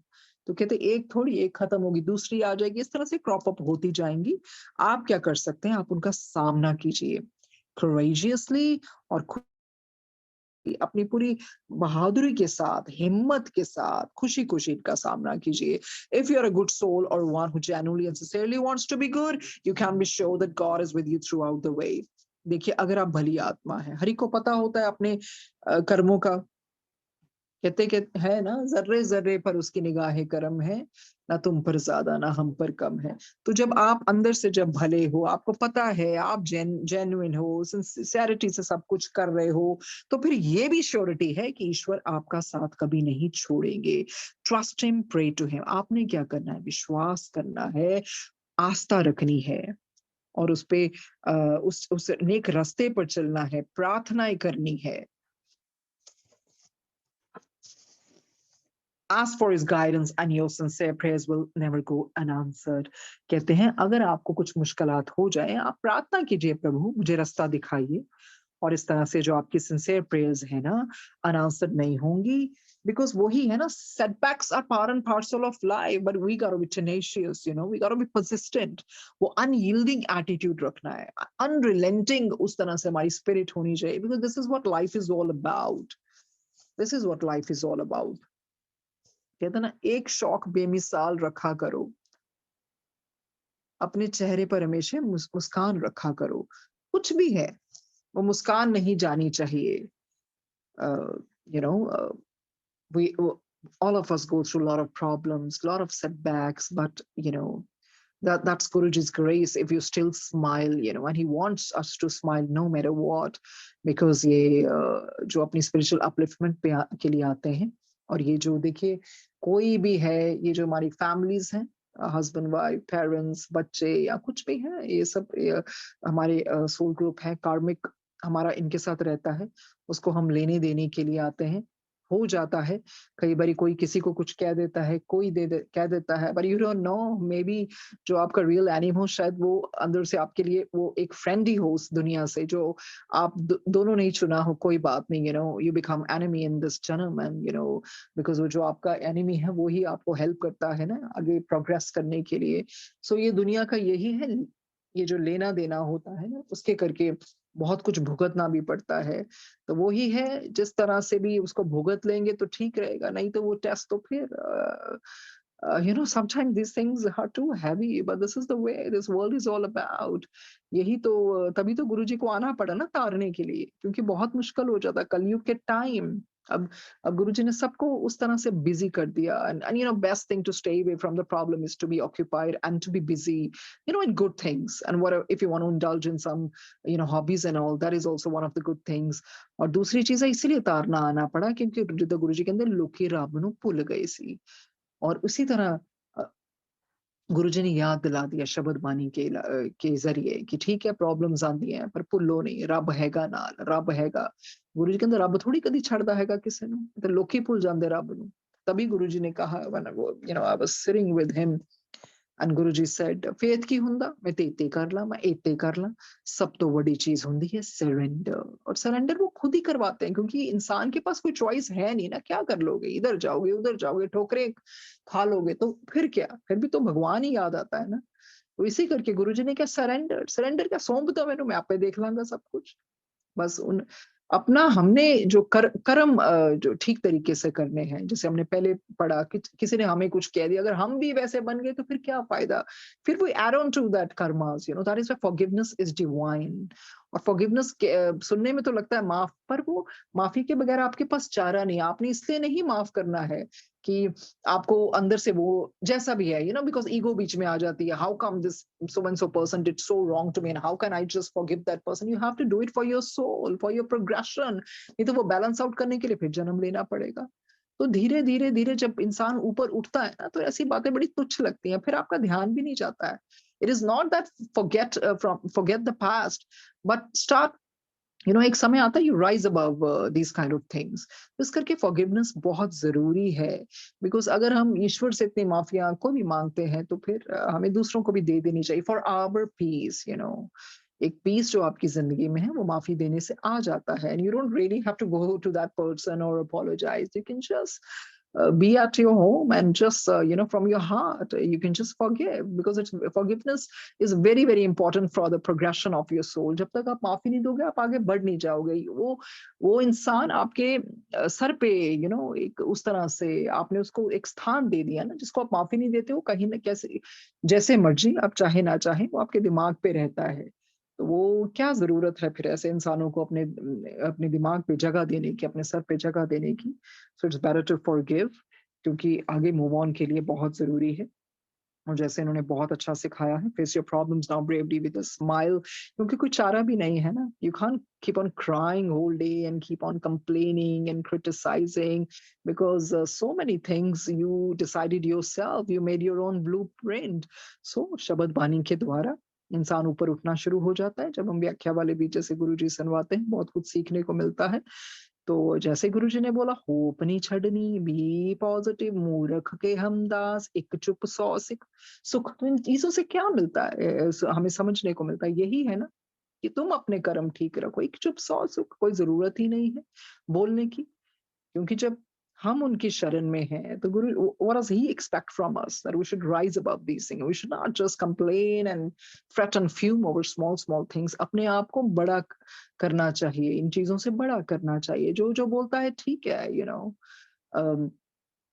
तो कहते एक थोड़ी एक खत्म होगी दूसरी आ जाएगी, इस तरह से क्रॉप अप होती जाएंगी। आप क्या कर सकते हैं, आप उनका सामना कीजिए courageously और अपनी पूरी बहादुरी के साथ, हिम्मत के साथ, खुशी खुशी इनका सामना कीजिए। If you are a good soul और one who genuinely and sincerely wants to be good, you can be sure that God is with you throughout the way. देखिए अगर आप भली आत्मा है, हरि को पता होता है अपने कर्मों का, कहते कि है ना, जर्रे जर्रे पर उसकी निगाहे करम है, ना तुम पर ज्यादा ना हम पर कम है। तो जब आप अंदर से जब भले हो, आपको पता है आप जेन्युइन हो, सिंसियरिटी से सब कुछ कर रहे हो, तो फिर ये भी श्योरिटी है कि ईश्वर आपका साथ कभी नहीं छोड़ेंगे। Trust him, pray to him. आपने क्या करना है, विश्वास करना है, आस्था रखनी है और उस पे उस नेक रास्ते पर चलना है, प्रार्थनाएं करनी है। Ask for his guidance and your sincere prayers will never go unanswered. कहते हैं अगर आपको कुछ मुश्किलात हो जाए, आप प्रार्थना कीजिए, प्रभु मुझे रास्ता दिखाइए, और इस तरह से जो आपकी सिंसियर प्रेयर्स है ना, अनआंसर्ड नहीं होंगी। बिकॉज वही है ना, setbacks are part and parcel of life, but we got to be tenacious, you know, we got to be persistent. वो अनयील्डिंग एटीट्यूड रखना है, अनरिलेंटिंग उस तरह से हमारी स्पिरिट होनी चाहिए, because this is what life is all about. This is what life is all about. कहते ना, एक शौक बेमिसाल रखा करो, अपने चेहरे पर हमेशा मुस्कान रखा करो। कुछ भी है, वो मुस्कान नहीं जानी चाहिए। You know, we all of us go through a lot of problems, a lot of setbacks, but you know that's Guruji's grace. If you still smile, you know, and he wants us to smile no matter what, because ये जो अपनी spiritual upliftment के लिए आते हैं, और ये जो देखिए कोई भी है, ये जो हमारी families हैं, हस्बैंड वाइफ, पेरेंट्स, बच्चे या कुछ भी है, ये सब हमारे सोल ग्रुप है, कार्मिक हमारा इनके साथ रहता है, उसको हम लेने देने के लिए आते हैं। हो जाता है कई बारी कोई किसी को कुछ कह देता है, कोई कह देता है, but you don't know, may be जो आपका रियल एनिम हो, शायद वो अंदर से आपके लिए वो एक फ्रेंड ही हो उस दुनिया से, जो आप दोनों नहीं चुना हो, कोई बात नहीं, you know, you become enemy in this जन्म, एंड यू नो, बिकॉज वो जो आपका एनिमी है वो ही आपको हेल्प करता है ना आगे प्रोग्रेस करने के लिए। सो ये दुनिया का यही है, ये जो लेना देना होता है ना, उसके करके बहुत कुछ भुगतना भी पड़ता है। तो वो ही है, जिस तरह से भी उसको भुगत लेंगे तो ठीक रहेगा, नहीं तो वो टेस्ट तो फिर sometimes these things are too heavy, but this is the way this world is all about. यही तो तभी तो गुरुजी को आना पड़ा ना तारने के लिए, क्योंकि बहुत मुश्किल हो जाता कलयुग के टाइम। अब अब गुरुजी ने सबको उस तरह से बिजी कर दिया, and best thing to stay away from the problem is to be occupied and to be busy, in good things, and whatever, if you want to indulge in some hobbies and all, that is also one of the good things. और दूसरी चीज है इसीलिए तारना आना पड़ा क्योंकि जिद्द गुरुजी कहते लोकी रब ਨੂੰ ਭੁੱਲ ਗਏ ਸੀ। और उसी तरह गुरुजी ने याद दिला दिया शब्द बानी के जरिए कि ठीक है प्रॉब्लम्स आंदी हैं पर भुੱਲੋ नहीं, रब हैगा नाल, रब हैगा। गुरु जी कहते रब थोड़ी कदी छड़दा हैगा किसी ਨੂੰ, ਤੇ ਲੋਕੀ ਭੁੱਲ ਜਾਂਦੇ ਰੱਬ ਨੂੰ। तभी गुरुजी ने कहा, when I was sitting with him, and Guruji said, faith ਕੀ ਹੁੰਦਾ? मैं ਤੇ इते कर ला, मैं इते कर ला। सब तो बड़ी चीज होती है सरेंडर, और सरेंडर वो खुद ही करवाते हैं क्योंकि इंसान के पास कोई चॉइस है नहीं ना। क्या कर लोगे, इधर जाओगे उधर जाओगे, ठोकरे खा लोगे तो फिर क्या, फिर भी तो भगवान ही याद आता है ना। तो इसी करके गुरुजी ने क्या, सरेंडर सरेंडर क्या, सौंप दो मैनू, मैं आपे देख लांगा सब कुछ। बस उन अपना हमने जो कर्म जो ठीक तरीके से करने हैं, जैसे हमने पहले पढ़ा कि किसी ने हमें कुछ कह दिया, अगर हम भी वैसे बन गए तो फिर क्या फायदा। फिर वो add on to that karmas, that is why forgiveness is divine. और फॉरगिवनेस सुनने में तो लगता है माफ, पर वो माफी के बगैर आपके पास चारा नहीं। आपने इसलिए नहीं माफ करना है कि आपको अंदर से वो जैसा भी है, बिकॉज ईगो बीच में आ जाती है। How come this so and so person did so wrong to me and how can I just forgive that person? You have to do it for your soul, for your progression. नहीं तो वो balance out करने के लिए फिर जन्म लेना पड़ेगा। तो धीरे धीरे धीरे जब इंसान ऊपर उठता है ना, तो ऐसी बातें बड़ी तुच्छ लगती हैं, फिर आपका ध्यान भी नहीं जाता है। It is not that forget the past, but start, एक समय आता है you rise above these kind of things. तो इस करके फॉरगिवनेस बहुत जरूरी है, बिकॉज अगर हम ईश्वर से इतनी माफिया को भी मांगते हैं तो फिर हमें दूसरों को भी दे देनी चाहिए फॉर आवर पीस। एक पीस जो आपकी जिंदगी में है वो माफी देने से आ जाता है, and you don't really have to go to that person और apologise. You can just be at your home and just from your heart you can just forgive, because it's forgiveness is very very important for the progression of your soul. जब तक आप माफी नहीं दोगे आप आगे बढ़ नहीं जाओगे। वो इंसान आपके सर पे एक उस तरह से आपने उसको एक स्थान दे दिया ना, जिसको आप माफी नहीं देते हो कहीं ना कैसे, जैसे मर्जी आप चाहे ना चाहे वो आपके दिमाग पे रहता है। तो वो क्या जरूरत है फिर ऐसे इंसानों को अपने अपने दिमाग पे जगह देने की, अपने सर पे जगह देने की। So it's better to forgive, क्योंकि आगे मूव ऑन के लिए बहुत जरूरी है। और जैसे इन्होंने बहुत अच्छा सिखाया है, face your problems now bravely with a smile, क्योंकि कोई चारा भी नहीं है ना। You can't keep on crying whole day and keep on complaining and criticising, because so many things you decided yourself, you made your own blueprint. So शब्द बानी के द्वारा इंसान ऊपर उठना शुरू हो जाता है। जब हम व्याख्या वाले भी जैसे गुरु जी सुनवाते हैं, बहुत कुछ सीखने को मिलता है। तो जैसे गुरुजी ने बोला, होप नहीं छड़नी, बी पॉजिटिव, मूर्ख के हमदास, एक चुप सौ सिख। सुख तो इन चीजों से क्या मिलता है, हमें समझने को मिलता है यही है ना, कि तुम अपने कर्म ठीक रखो, एक चुप सौ सुख। कोई जरूरत ही नहीं है बोलने की, क्योंकि जब हम उनकी शरण में हैं तो गुरु, what does he expect from us, that we should rise above these things, we should not just complain and fret and fume over small small things। अपने आप को बड़ा करना चाहिए, इन चीजों से बड़ा करना चाहिए। जो जो बोलता है ठीक है, um,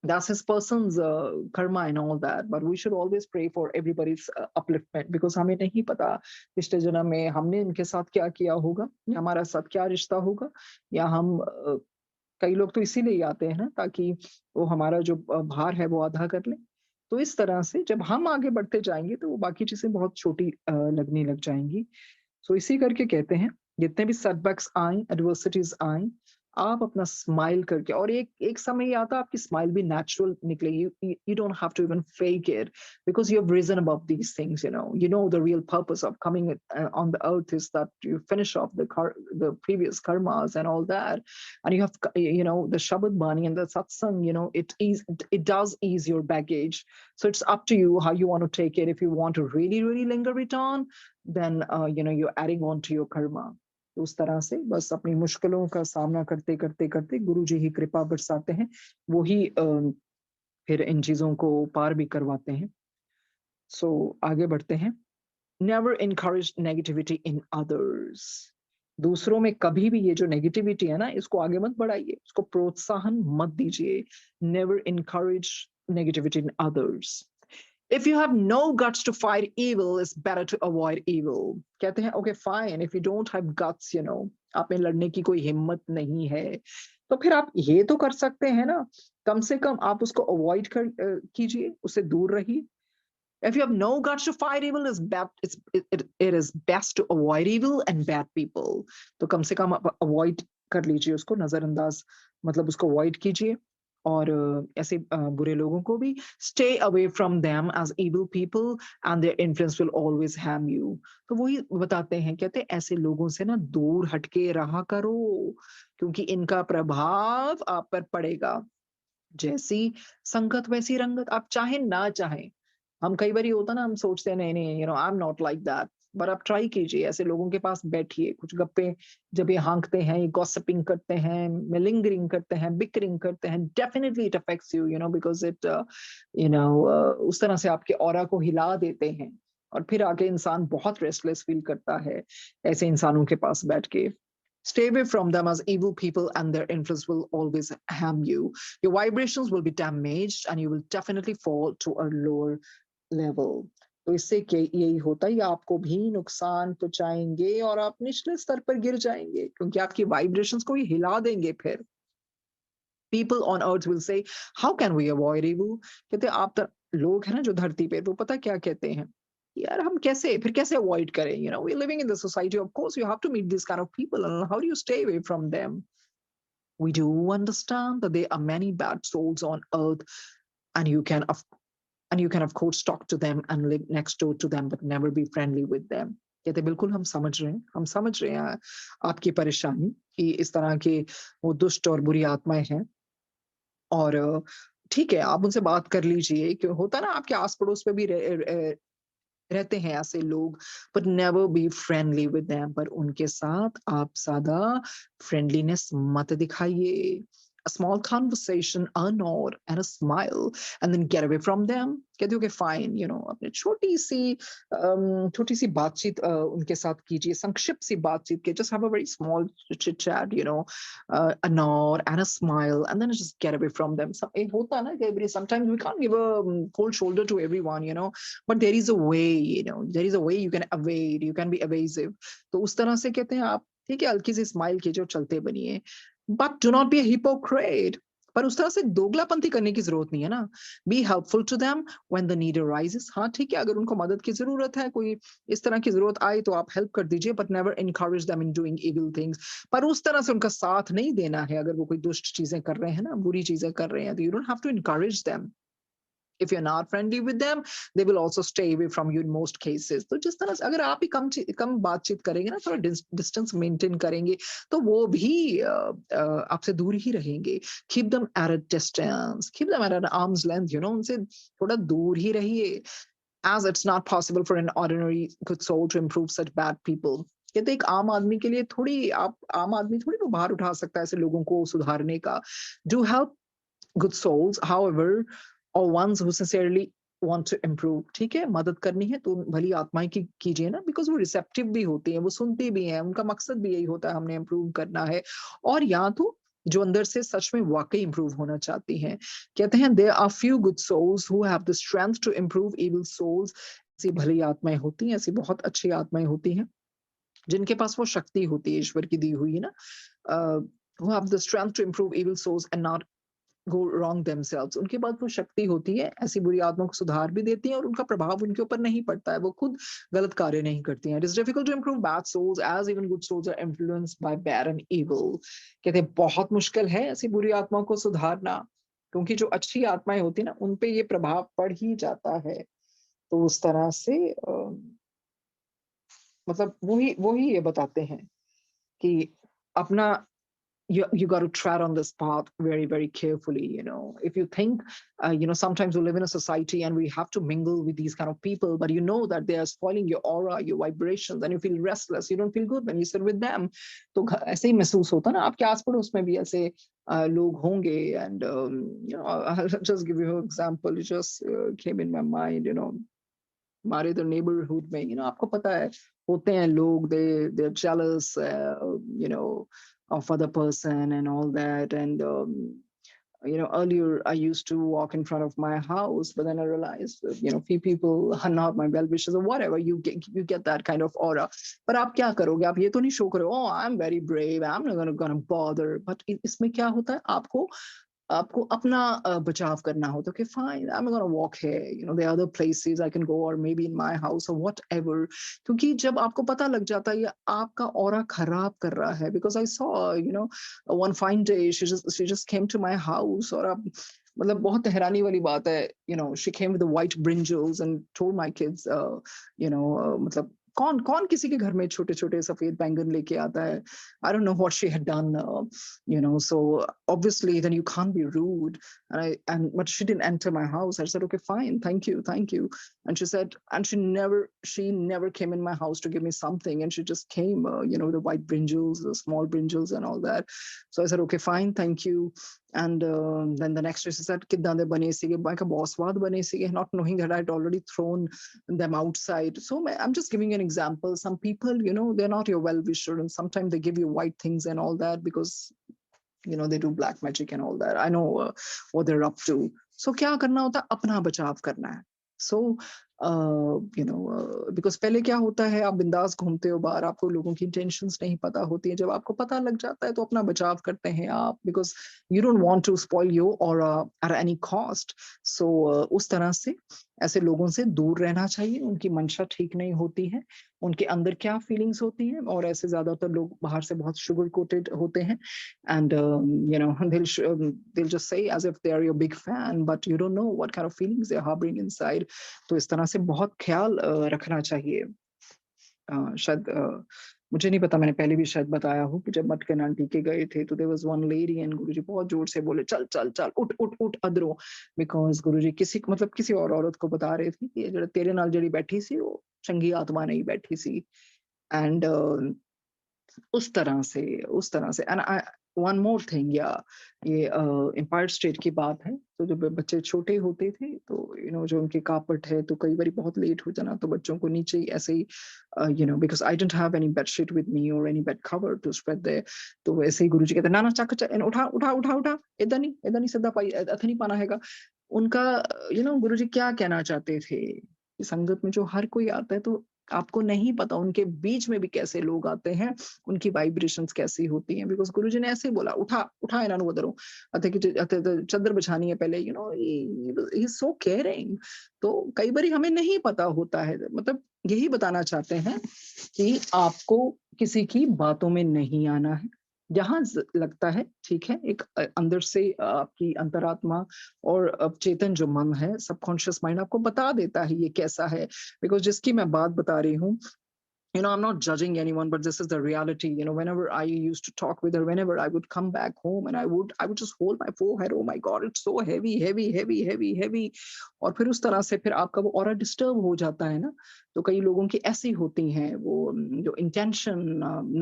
that's his person's karma and all that, but we should always pray for everybody's upliftment, because हमें नहीं पता पिछले जन्म में हमने इनके साथ क्या किया होगा, या हमारा साथ क्या रिश्ता होगा, या हम कई लोग तो इसीलिए आते हैं ना ताकि वो हमारा जो भार है वो आधा कर ले। तो इस तरह से जब हम आगे बढ़ते जाएंगे तो वो बाकी चीजें बहुत छोटी लगने लग जाएंगी। सो इसी करके कहते हैं, जितने भी सेटबैक्स आए, एडवर्सिटीज आए, आप अपना स्माइल करके, और एक एक समय ये आता है आपकी स्माइल भी नेचुरल निकलेगी। You don't have to even fake it, because you have reason above these things. You know the real purpose of coming on the earth is that you finish off the previous karmas and all that, and you have the Shabad Bani and the satsang. It does ease your baggage. So it's up to you how you want to take it. If you want to really really linger it on, then you're adding on to your karma. तो उस तरह से बस अपनी मुश्किलों का सामना करते करते करते गुरु जी ही कृपा बरसाते हैं, वो ही फिर इन चीजों को पार भी करवाते हैं। सो आगे बढ़ते हैं। Never encourage negativity in others. दूसरों में कभी भी ये जो नेगेटिविटी है ना, इसको आगे मत बढ़ाइए, इसको प्रोत्साहन मत दीजिए. Never encourage negativity in others. If you have no guts to fight evil, it's better to avoid evil. कहते हैं okay fine, if you don't have guts, आप में लड़ने की कोई हिम्मत नहीं है, तो फिर आप ये तो कर सकते हैं ना, कम से कम आप उसको अवॉइड कीजिए, उससे दूर रहिए. If you have no guts to fight evil, it is best to avoid evil and bad people. तो कम से कम आप अवॉइड कर लीजिए उसको, नजरअंदाज मतलब उसको अवॉइड कीजिए. और ऐसे बुरे लोगों को भी stay away from them as evil people and their influence will always harm you. तो वही बताते हैं, कहते हैं ऐसे लोगों से ना दूर हटके रहा करो, क्योंकि इनका प्रभाव आप पर पड़ेगा. जैसी संगत वैसी रंगत, आप चाहे ना चाहें. हम कई बार होता ना, हम सोचते हैं नहीं नहीं I am not like that, but आप ट्राई कीजिए, ऐसे लोगों के पास बैठिए, कुछ गप्पे जब ये हाँकते हैं, ये गॉसिपिंग करते हैं, मिलिंगरिंग करते हैं, बिकरिंग करते हैं, definitely it affects you, because it उस तरह से आपके ऑरा को हिला देते हैं, और फिर आके इंसान बहुत रेस्टलेस फील करता है ऐसे इंसानों के पास बैठ के. Stay away from them as evil people and their influence will always harm you. Your vibrations will be damaged and you will definitely fall to a lower level. तो इससे यही होता है, आपको भी नुकसान पहुंचाएंगे और आप निचले स्तर पर गिर जाएंगे, क्योंकि आपकी वाइब्रेशंस को ही हिला देंगे. फिर people on earth will say, how can we avoid evil? कहते आप लोग हैं ना जो धरती पे, तो पता क्या कहते हैं, यार हम कैसे अवॉइड करें, we're living in the society, of course you have to meet these kind of people, and how do you stay away from them? We do understand that there are many bad souls on earth, and you can of course talk to them and live next door to them, but never be friendly with them. कहते बिल्कुल हम समझ रहे हैं आपकी परेशानी, कि इस तरह के वो दुष्ट और बुरी आत्माएं हैं, और ठीक है आप उनसे बात कर लीजिए, कि होता ना आपके आस पड़ोस में भी रहते हैं ऐसे लोग, but never be friendly with them. पर उनके साथ आप ज्यादा फ्रेंडलीनेस मत दिखाइए. A small conversation, a nod and a smile, and then get away from them. कहते हो कि fine, अपने छोटी सी बातचीत उनके साथ कीजिए, संक्षिप्त सी बातचीत कीजिए. Just have a very small chit chat, a nod and a smile, and then just get away from them. होता है ना कि sometimes we can't give a cold shoulder to everyone, but there is a way, there is a way you can evade, you can be evasive. तो उस तरह से कहते हैं आप ठीक है हल्की सी स्माइल कीजिए और चलते बनिए, but do not be a hypocrite. पर उस तरह से दोगलापंथी करने की जरूरत नहीं है ना. Be helpful to them when the need arises. हाँ ठीक है, अगर उनको मदद की जरूरत है, कोई इस तरह की जरूरत आए, तो आप हेल्प कर दीजिए, but never encourage them in doing evil things. पर उस तरह से उनका साथ नहीं देना है. अगर वो कोई दुष्ट चीजें कर रहे हैं ना, बुरी चीजें कर रहे हैं, तो you don't have to encourage them. If you're not friendly with them, they will also stay away from you in most cases. तो जिस तरह से अगर आप ही कम बातचीत करेंगे ना, थोड़ा डिस्टेंस मेंटेन करेंगे, तो वो भी आपसे दूर ही रहेंगे. Keep them at a distance, keep them at an arm's length, उनसे थोड़ा दूर ही रहिए, as it's not possible for an ordinary good soul to improve such bad people. कहते एक आम आदमी के लिए आम आदमी थोड़ी वो भार उठा सकता है ऐसे लोगों को सुधारने का. Do help good souls, however, or ones who sincerely want to improve. ठीक है, मदद करनी है तो भली आत्माएं की कीजिए ना, बिकॉज वो रिसेप्टिव भी होती हैं, वो सुनती भी हैं, उनका मकसद भी यही होता है हमने इम्प्रूव करना है, और या तो जो अंदर से सच में वाकई इम्प्रूव होना चाहती हैं. कहते हैं there are few good souls who have the strength to improve evil souls. ऐसी भली आत्माएं होती हैं, ऐसी बहुत अच्छी आत्माएं होती हैं जिनके पास वो शक्ति होती है ईश्वर की दी हुई ना, who have the strength to improve evil souls and not go wrong themselves. उनके पास वो शक्ति होती है, ऐसी बुरी आत्माओं को सुधार भी देती हैं, और उनका प्रभाव उनके ऊपर नहीं पड़ता है, वो खुद गलत कार्य नहीं करती हैं. It is difficult to improve bad souls as even good souls are influenced by bad and evil. कहते हैं बहुत मुश्किल है ऐसी बुरी आत्माओं को सुधारना, क्योंकि जो अच्छी आत्माएं होती है ना, उन पे ये प्रभाव पड़ ही जाता है. तो उस तरह से मतलब वही ये बताते हैं कि अपना you got to tread on this path very very carefully. If you think sometimes we live in a society and we have to mingle with these kind of people, but you know that they are spoiling your aura, your vibrations, and you feel restless, you don't feel good when you sit with them. तो ऐसे ही महसूस होता ना आपके आस पड़ोस में भी ऐसे लोग होंगे. And I'll just give you an example. It just came in my mind. हमारे इधर नेबरहुड में, आपको पता है, होते हैं लोग, they are jealous, of other person and all that. And earlier I used to walk in front of my house, but then I realized few people are not my well wishers or whatever. You get that kind of aura. पर आप क्या करोगे? आप ये तो नहीं show करो, oh I'm very brave, I'm not gonna bother. But इसमें क्या होता है, आपको आपको अपना बचाव करना हो तो कि fine, I am gonna walk here, there are other places I can go, और maybe in my house और व्हाटएवर। क्योंकि जब आपको पता लग जाता है ये आपका ऑरा खराब कर रहा है, because I saw one fine day she just came to my house, और अब मतलब बहुत हैरानी वाली बात है, she came with white brinjals and told my kids, मतलब कौन कौन किसी के घर में छोटे छोटे सफेद बैंगन लेके आता है? I don't know what she had done, so obviously then you can't be rude. But she didn't enter my house. I said, okay, fine, thank you, thank you. And she said, and she never came in my house to give me something, and she just came, the white brinjals, the small brinjals and all that. So I said, okay, fine, thank you. And then the next day she said, "Kiddan de bane sige?" I said, "Bahut swad bane sige," not knowing that I'd already thrown them outside. So I'm just giving you an example. Some people, they're not your well-wisher, and sometimes they give you white things and all that because they do black magic and all that. I know what they're up to. So क्या करना होता है? अपना बचाव करना है. So because पहले क्या होता है, आप बिंदास घूमते हो बाहर, आपको लोगों की इंटेंशंस नहीं पता होती है. जब आपको पता लग जाता है तो अपना बचाव करते हैं आप, because you don't want to spoil your aura at any cost. So उस तरह से ऐसे लोगों से दूर रहना चाहिए. उनकी मंशा ठीक नहीं होती है, उनके अंदर क्या फीलिंग्स होती हैं, और ऐसे ज्यादातर लोग बाहर से बहुत शुगर कोटेड होते हैं. And they'll just say as if they are your big fan, but you don't know what kind of feelings they're harboring inside. तो इस तरह से बहुत ख्याल रखना चाहिए. शायद मुझे नहीं पता, मैंने पहले भी शायद बताया हो कि जब मटकन आंटी के गए थे तो there was one lady and Guruji बहुत जोर से बोले, चल चल चल, उठ उठ उठ अदरो, बिकॉज गुरुजी किसी और औरत को बता रहे थे कि ये जो तेरे नाल जड़ी बैठी सी वो चंगी आत्मा नहीं बैठी सी. एंड उस तरह से एंड वन मोर थिंग, या ये एम्पायर स्टेट की बात है. तो जब बच्चे छोटे होते थे तो जो उनके कापट है, तो कई बार बहुत लेट हो जाना, तो बच्चों को नीचे ही ऐसे ही because I don't have any bed sheet with me और any bed cover to spread there. तो वैसे ही गुरुजी कहते, ना ना चक चक, उठा उठा उठा उठा, इधर नहीं सीधा पाई, इधर नहीं पाना हैगा. उनका गुरुजी क्या कहना चाहते थे कि संगत में जो हर कोई आता है, तो आपको नहीं पता उनके बीच में भी कैसे लोग आते हैं, उनकी वाइब्रेशंस कैसी होती हैं. बिकॉज गुरुजी ने ऐसे ही बोला, उठा उठा इन्हों को उधरों, चादर बिछानी है पहले, ही सो केयरिंग. तो कई बार हमें नहीं पता होता है, मतलब यही बताना चाहते हैं कि आपको किसी की बातों में नहीं आना है. जहां लगता है ठीक है, एक अंदर से आपकी अंतरात्मा और चेतन जो मन है, सबकॉन्शियस माइंड आपको बता देता है ये कैसा है. बिकॉज जिसकी मैं बात बता रही हूँ, I'm not judging anyone, but this is the reality. Whenever I used to talk with her, whenever I would come back home and I would just hold my forehead. Oh my God, it's so heavy, heavy, heavy, heavy, heavy. और फिर उस तरह से फिर आपका वो aura disturb हो जाता है ना. तो कई लोगों की ऐसी होती हैं, वो जो इंटेंशन,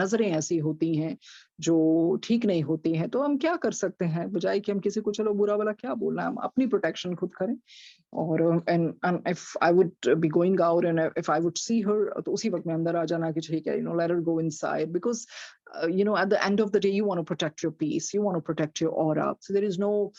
नजरें ऐसी होती हैं जो ठीक नहीं होती हैं. तो हम क्या कर सकते हैं, बजाय कि हम किसी को चलो बुरा वाला क्या बोलना है, हम अपनी प्रोटेक्शन खुद करें. और and if I would be going out and if I would see her, तो उसी वक्त में अंदर आ जाना कि ठीक है, let her go inside, because at the end of the day you want to protect your peace, you want to protect your aura. So there is no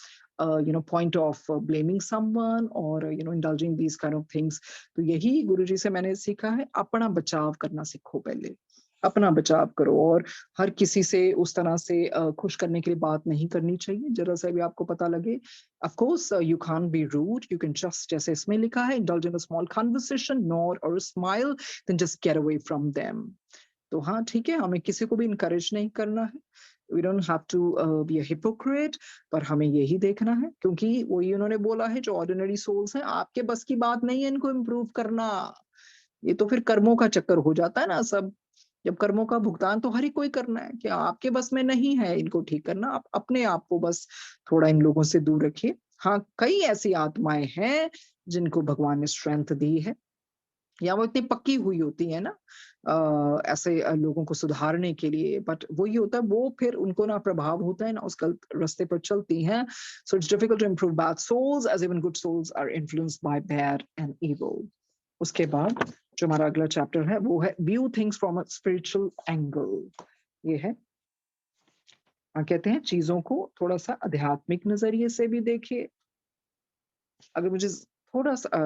point of blaming someone or indulging these kind of things. तो यही गुरुजी से मैंने सीखा है, अपना बचाव करना सीखो, पहले अपना बचाव करो. और हर किसी से उस तरह से खुश करने के लिए बात नहीं करनी चाहिए. जरा सा भी आपको पता लगे, of course you can't be rude, you can just, जैसे इसमें लिखा है, indulge in a small conversation, nod or a smile, then just get away from them. तो हाँ ठीक है, हमें किसी को भी इनकरेज नहीं करना है. We don't have to be a hypocrite, पर हमें यही देखना है, क्योंकि वही उन्होंने बोला है, जो ऑर्डिनरी सोल्स हैं, आपके बस की बात नहीं है इनको इम्प्रूव करना. ये तो फिर कर्मों का चक्कर हो जाता है ना सब. जब कर्मों का भुगतान तो हर ही कोई करना है, कि आपके बस में नहीं है इनको ठीक करना. आप अपने आप को बस थोड़ा इन लोगों से दूर रखिए. हाँ, कई ऐसी आत्माएं हैं जिनको भगवान ने स्ट्रेंथ दी है, या वो इतनी पक्की हुई होती है ना ऐसे लोगों को सुधारने के लिए, बट वो ये होता है, वो फिर उनको ना प्रभाव होता है ना उस गलत रास्ते पर चलती हैं. So it's difficult to improve bad souls, as even good souls are influenced by bad and evil. उसके बाद जो हमारा अगला चैप्टर है वो है view things from a spiritual angle. ये है कहते हैं चीजों को थोड़ा सा आध्यात्मिक नजरिए से भी देखिए। अगर मुझे थोड़ा सा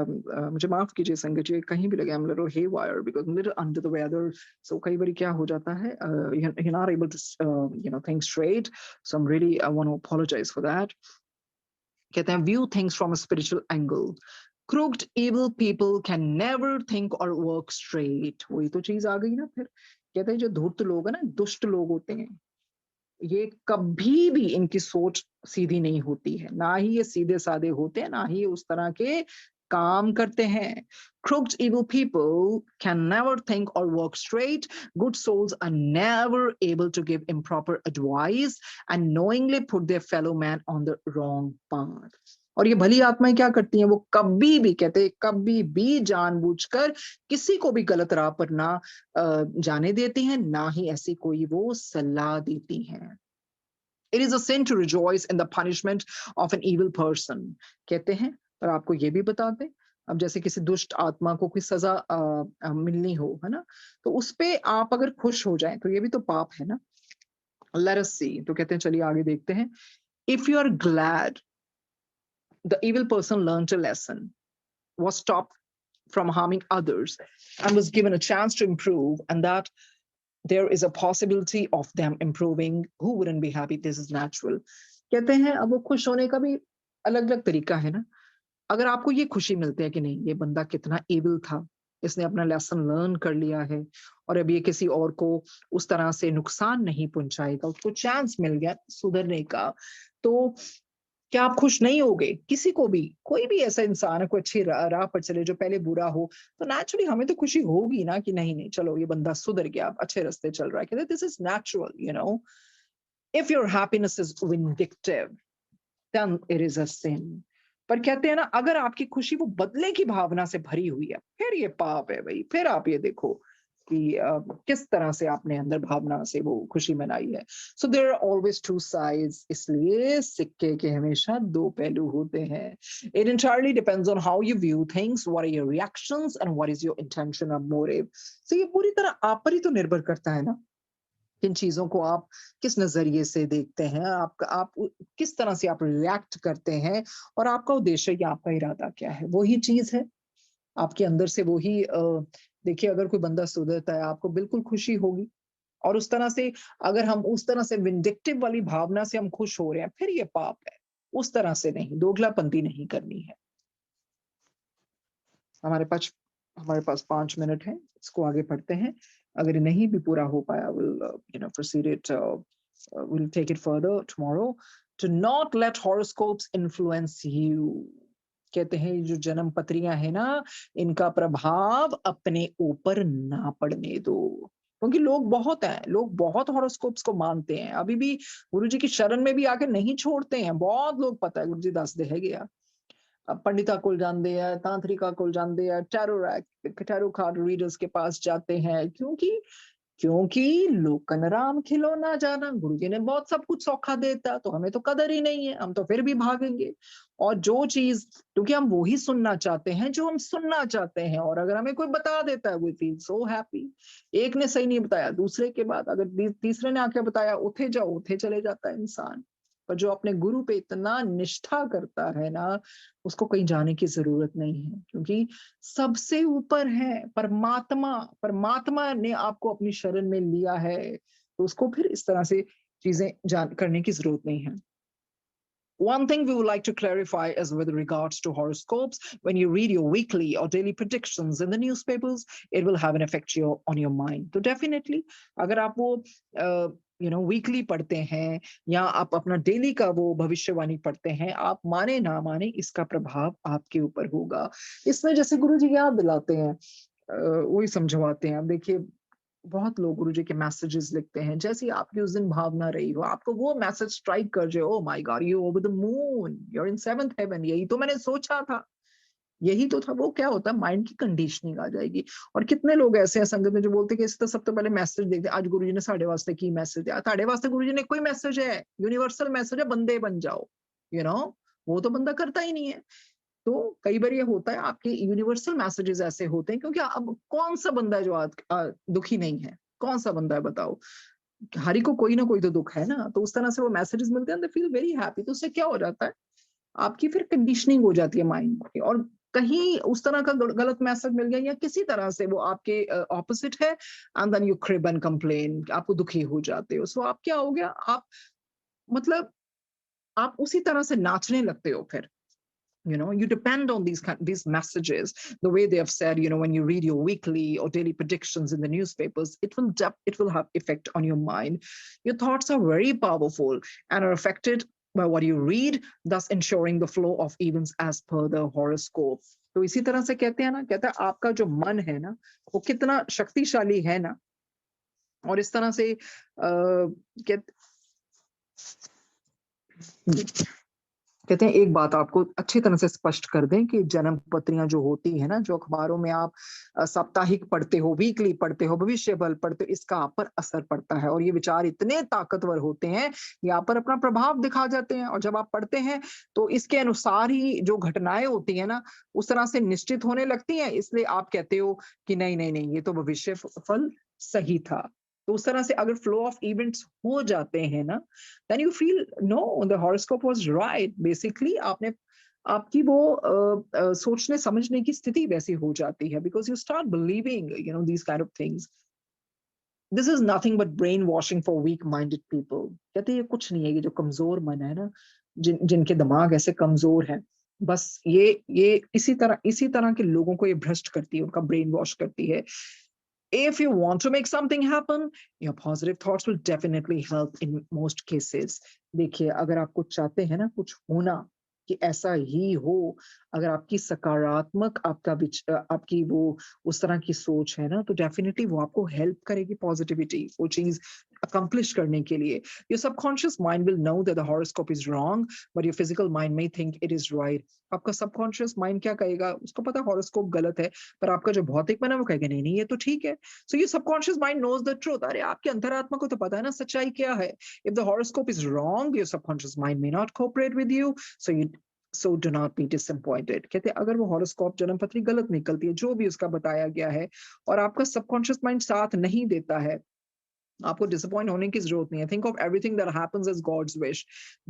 मुझे माफ कीजिए संगत जी, कहीं भी लगे I'm a little haywire because I'm a little under the weather, so कई बार क्या हो जाता है you're not able to think straight, so I'm really I want to apologize for that। कहते हैं view things from a spiritual angle, crooked evil people can never think or work straight। वही तो चीज आ गई ना फिर। कहते हैं जो धूर्त लोग है ना, दुष्ट लोग होते हैं, ये कभी भी इनकी सोच सीधी नहीं होती है, ना ही ये सीधे साधे होते हैं, ना ही उस तरह के काम करते हैं। Crooked evil people can never think or work straight. Good souls are never able to give improper advice and knowingly put their fellow man on the wrong path। और ये भली आत्माएं क्या करती हैं, वो कभी भी कहते हैं कभी भी जानबूझकर किसी को भी गलत राह पर ना जाने देती हैं, ना ही ऐसी कोई वो सलाह देती हैं। It is a sin to rejoice in the punishment of an evil person। कहते हैं, पर आपको ये भी बता दें, अब जैसे किसी दुष्ट आत्मा को कोई सजा मिलनी हो, है ना, तो उस पे आप अगर खुश हो जाएं तो ये भी तो पाप है ना। Let us see। तो कहते हैं चलिए आगे देखते हैं। If you are glad the evil person learned a lesson, was stopped from harming others, and was given a chance to improve, and that there is a possibility of them improving, who wouldn't be happy? This is natural। कहते हैं अब वो खुश होने का भी अलग अलग तरीका है ना। अगर आपको ये खुशी मिलती है कि नहीं ये बंदा कितना एबल था, इसने अपना लेसन लर्न कर लिया है और अब ये किसी और को उस तरह से नुकसान नहीं पहुंचाएगा, उसको चांस मिल गया सुधरने का, तो क्या आप खुश नहीं होगे? किसी को भी, कोई भी ऐसा इंसान है कोई अच्छी राह पर चले जो पहले बुरा हो, तो नेचुरली हमें तो खुशी होगी ना कि नहीं नहीं चलो ये बंदा सुधर गया, अच्छे रास्ते चल रहा है। कहते this is natural, you know. If your happiness is vindictive then it is a sin. पर कहते हैं ना अगर आपकी खुशी वो बदले की भावना से भरी हुई है, फिर ये पाप है भाई। फिर आप ये देखो कि किस तरह से आपने अंदर भावना से वो खुशी मनाई है। So there are always two sides, इसलिए सिक्के के हमेशा दो पहलू होते हैं। It entirely depends on how you view things, what are your reactions and what is your intention or motive। so ये पूरी तरह आप पर ही तो निर्भर करता है ना, किन चीजों को आप किस नजरिए से देखते हैं, आप किस तरह से आप रिएक्ट करते हैं, और आपका उद्देश्य या आपका इरादा क्या है, वही चीज है आपके अंदर से। वही देखिए अगर कोई बंदा सुधरता है आपको बिल्कुल खुशी होगी, और उस तरह से अगर हम उस तरह से विंडिक्टिव वाली भावना से हम खुश हो रहे हैं, फिर ये पाप है। उस तरह से नहीं, दोगलापंती नहीं करनी है। हमारे पास 5 मिनट है, इसको आगे पढ़ते हैं। अगर ये नहीं भी पूरा हो पाया we'll proceed it, we'll take it further tomorrow। To not let horoscopes influence you। कहते हैं जो जन्म पत्रियां है ना, इनका प्रभाव अपने ऊपर ना पड़ने दो। क्योंकि लोग बहुत हैं, लोग बहुत हॉरोस्कोप्स को मानते हैं, अभी भी गुरुजी की शरण में भी आके नहीं छोड़ते हैं। बहुत लोग पता है गुरुजी दस दे है गया पंडिता कोल जाते हैं, तांत्रिका कोल जाते हैं, टैरो कार्ड रीडर्स के पास जाते हैं। क्योंकि क्योंकि लोकन राम खिलौना जाना, गुरुजी ने बहुत सब कुछ सौखा देता, तो हमें तो कदर ही नहीं है, हम तो फिर भी भागेंगे। और जो चीज, क्योंकि हम वो ही सुनना चाहते हैं जो हम सुनना चाहते हैं, और अगर हमें कोई बता देता है वी फील सो हैप्पी। एक ने सही नहीं बताया, दूसरे के बाद अगर तीसरे ने आके बताया, उठे जाओ, उठे चले जाता है इंसान। पर जो अपने गुरु पे इतना निष्ठा करता है ना, उसको कहीं जाने की जरूरत नहीं है, क्योंकि सबसे ऊपर है परमात्मा। परमात्मा ने आपको अपनी शरण में लिया है, तो उसको फिर इस तरह से चीजें जान करने की जरूरत नहीं है। One thing we would like to clarify is with regards to horoscopes, when you read your weekly or daily predictions in the newspapers, it will have an effect on your mind। तो definitely अगर आप वो weekly पढ़ते हैं या आप अपना daily का वो भविष्यवाणी पढ़ते हैं, आप माने ना माने इसका प्रभाव आपके ऊपर होगा। इसमें जैसे गुरु जी याद दिलाते हैं, वही समझवाते हैं। अब देखिए बहुत लोग गुरुजी के मैसेजेस लिखते हैं, जैसी आपकी उस दिन भावना रही हो, आपको वो मैसेज स्ट्राइक कर जाए, oh my god you over the moon, you are in seventh heaven, यही तो मैंने सोचा था, यही तो था। वो क्या होता है, माइंड की कंडीशनिंग आ जाएगी। और कितने लोग ऐसे हैं संगत में जो बोलते हैं कि इस तो सबसे पहले मैसेज देखते, आज गुरुजी ने साढ़े वास्ते की मैसेज दिया, साढ़े वास्ते गुरुजी ने कोई मैसेज है, यूनिवर्सल मैसेज है, बंदे बन जाओ, यू नो वो तो बंदा करता ही नहीं है। तो कई बार ये होता है आपके यूनिवर्सल मैसेजेस ऐसे होते हैं, क्योंकि अब कौन सा बंदा है जो आज दुखी नहीं है? कौन सा बंदा है बताओ? हर ही को कोई ना कोई तो दुःख है ना, तो उस तरह से वो मैसेजेस मिलते हैं, दे फील वेरी हैप्पी। तो उससे क्या हो जाता है, आपकी फिर कंडीशनिंग हो जाती है माइंड की, और कहीं उस तरह का गलत मैसेज मिल गया या किसी तरह से वो आपके ऑपोजिट है, and then you crib and complain, आपको दुखी हो जाते हो। सो आप क्या हो गया, आप मतलब आप उसी तरह से नाचने लगते हो फिर। You depend on these messages, the way they have said, when you read your weekly or daily predictions in the newspapers, it will have effect on your mind. Your thoughts are very powerful and are affected by what you read, thus ensuring the flow of events as per the horoscope. तो इसी तरह से कहते हैं आपका जो मन है ना, वो कितना शक्तिशाली है ना, और इस तरह से कहते हैं एक बात आपको अच्छी तरह से स्पष्ट कर दें कि जन्म पत्रियां जो होती है ना, जो अखबारों में आप साप्ताहिक पढ़ते हो, वीकली पढ़ते हो, भविष्य बल पढ़ते हो, इसका आप पर असर पड़ता है, और ये विचार इतने ताकतवर होते हैं, ये आप पर अपना प्रभाव दिखा जाते हैं, और जब आप पढ़ते हैं तो इसके अनुसार ही जो घटनाएं होती है ना, उस तरह से निश्चित होने लगती हैं। इसलिए आप कहते हो कि नहीं नहीं नहीं, ये तो भविष्य फल सही था। तो उस तरह से अगर फ्लो ऑफ इवेंट्स हो जाते हैं ना, then you feel no, the horoscope was right. Basically आपने आपकी वो सोचने समझने की स्थिति वैसी हो जाती है, because you start believing these kind of things. This is nothing but brainwashing for weak minded people. कहते हैं ये कुछ नहीं है, ये जो कमजोर मन है ना, जिनके दिमाग ऐसे कमजोर है, बस ये इसी तरह के लोगों को ये भ्रष्ट करती है, उनका ब्रेन वॉश करती है। If you want to make something happen, your positive thoughts will definitely help in most cases. देखिए, अगर आप कुछ चाहते हैं ना, कुछ होना कि ऐसा ही हो, अगर आपकी सकारात्मक आपकी वो उस तरह की सोच है ना, तो डेफिनेटली वो आपको हेल्प करेगी पॉजिटिविटी वो चीज अकम्प्लिश करने के लिए। Your subconscious mind will know that the horoscope is wrong, but your physical mind may think it is right. आपका सबकॉन्शियस माइंड क्या कहेगा, उसको पता हॉरोस्कोप गलत है, पर आपका जो भौतिक मन है वो कहेगा नहीं नहीं, ये तो ठीक है। So your subconscious mind knows the truth. अरे आपके अंतरात्मा को तो पता है ना सच्चाई क्या है। If the horoscope is wrong, your subconscious mind may not cooperate with you, so do not be disappointed. कहते हैं अगर वो हॉरोस्कोप जन्म पत्री गलत निकलती है, जो भी उसका बताया गया है, और आपका सबकॉन्शियस माइंड साथ नहीं देता है, आपको डिसअपॉइंट होने की जरूरत नहीं है। Think of everything that happens as God's wish.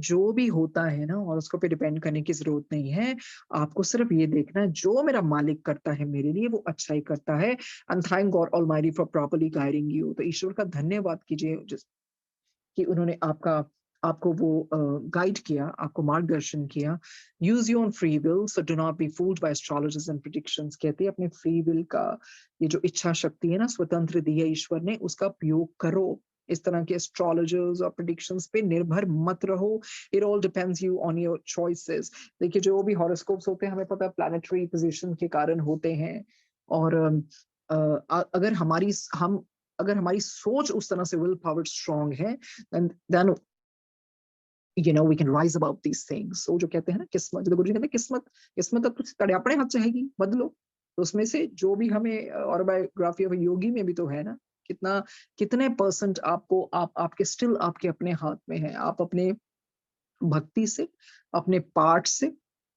जो भी होता है ना, और उसको पे डिपेंड करने की जरूरत नहीं है। आपको सिर्फ ये देखना है, जो मेरा मालिक करता है मेरे लिए, वो अच्छा ही करता है। And thank God almighty for properly guiding you. तो ईश्वर का धन्यवाद कीजिए कि उन्होंने आपको वो गाइड किया, आपको मार्गदर्शन किया। Use your own free will, so do not be fooled bye astrologers and predictions. कहते हैं अपने फ्री विल का, ये जो इच्छा शक्ति है ना, स्वतंत्र दी है ईश्वर ने, उसका उपयोग करो। इस तरह के एस्ट्रोलॉजर्स और प्रेडिक्शंस पे निर्भर मत रहो। It all depends you on your choices. देखिए, जो भी हॉरोस्कोप्स होते हैं, हमें पता है प्लैनेटरी पोजीशन के कारण होते हैं, और अगर हमारी सोच उस तरह से विल पावर स्ट्रांग है, then we can rise above these things. So जो कहते हैं ना किस्मत, जो गुरु जी कहते हैं किस्मत अब तो अपने हाथ से हैगी, बदलो। तो उसमें से जो भी हमें ऑटोबायोग्राफी ऑफ योगी में भी तो है ना, कितने परसेंट आपके स्टिल आपके अपने हाथ में है। आप अपने भक्ति से, अपने पाठ से,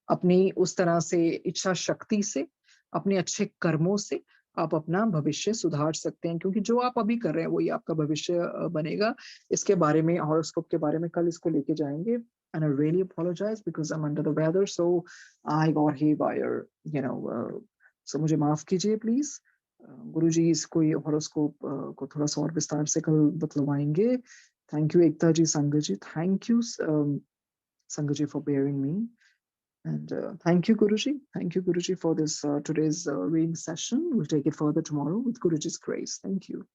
अपनी उस तरह से इच्छा शक्ति से, अपने अच्छे कर्मों से आप अपना भविष्य सुधार सकते हैं, क्योंकि जो आप अभी कर रहे हैं वही आपका भविष्य बनेगा। इसके बारे में, हॉरोस्कोप के बारे में कल इसको लेके जाएंगे। And I really apologize because I'm under the weather, so I got haywire, so मुझे माफ कीजिए प्लीज। गुरुजी इसको, ये हॉरोस्कोप को थोड़ा सा और विस्तार से कल बतलवाएंगे। Thank you Ekta ji, Sangat ji, thank you Sangaji for bearing me. And thank you, Guruji. Thank you, Guruji, for this today's reading session. We'll take it further tomorrow with Guruji's grace. Thank you.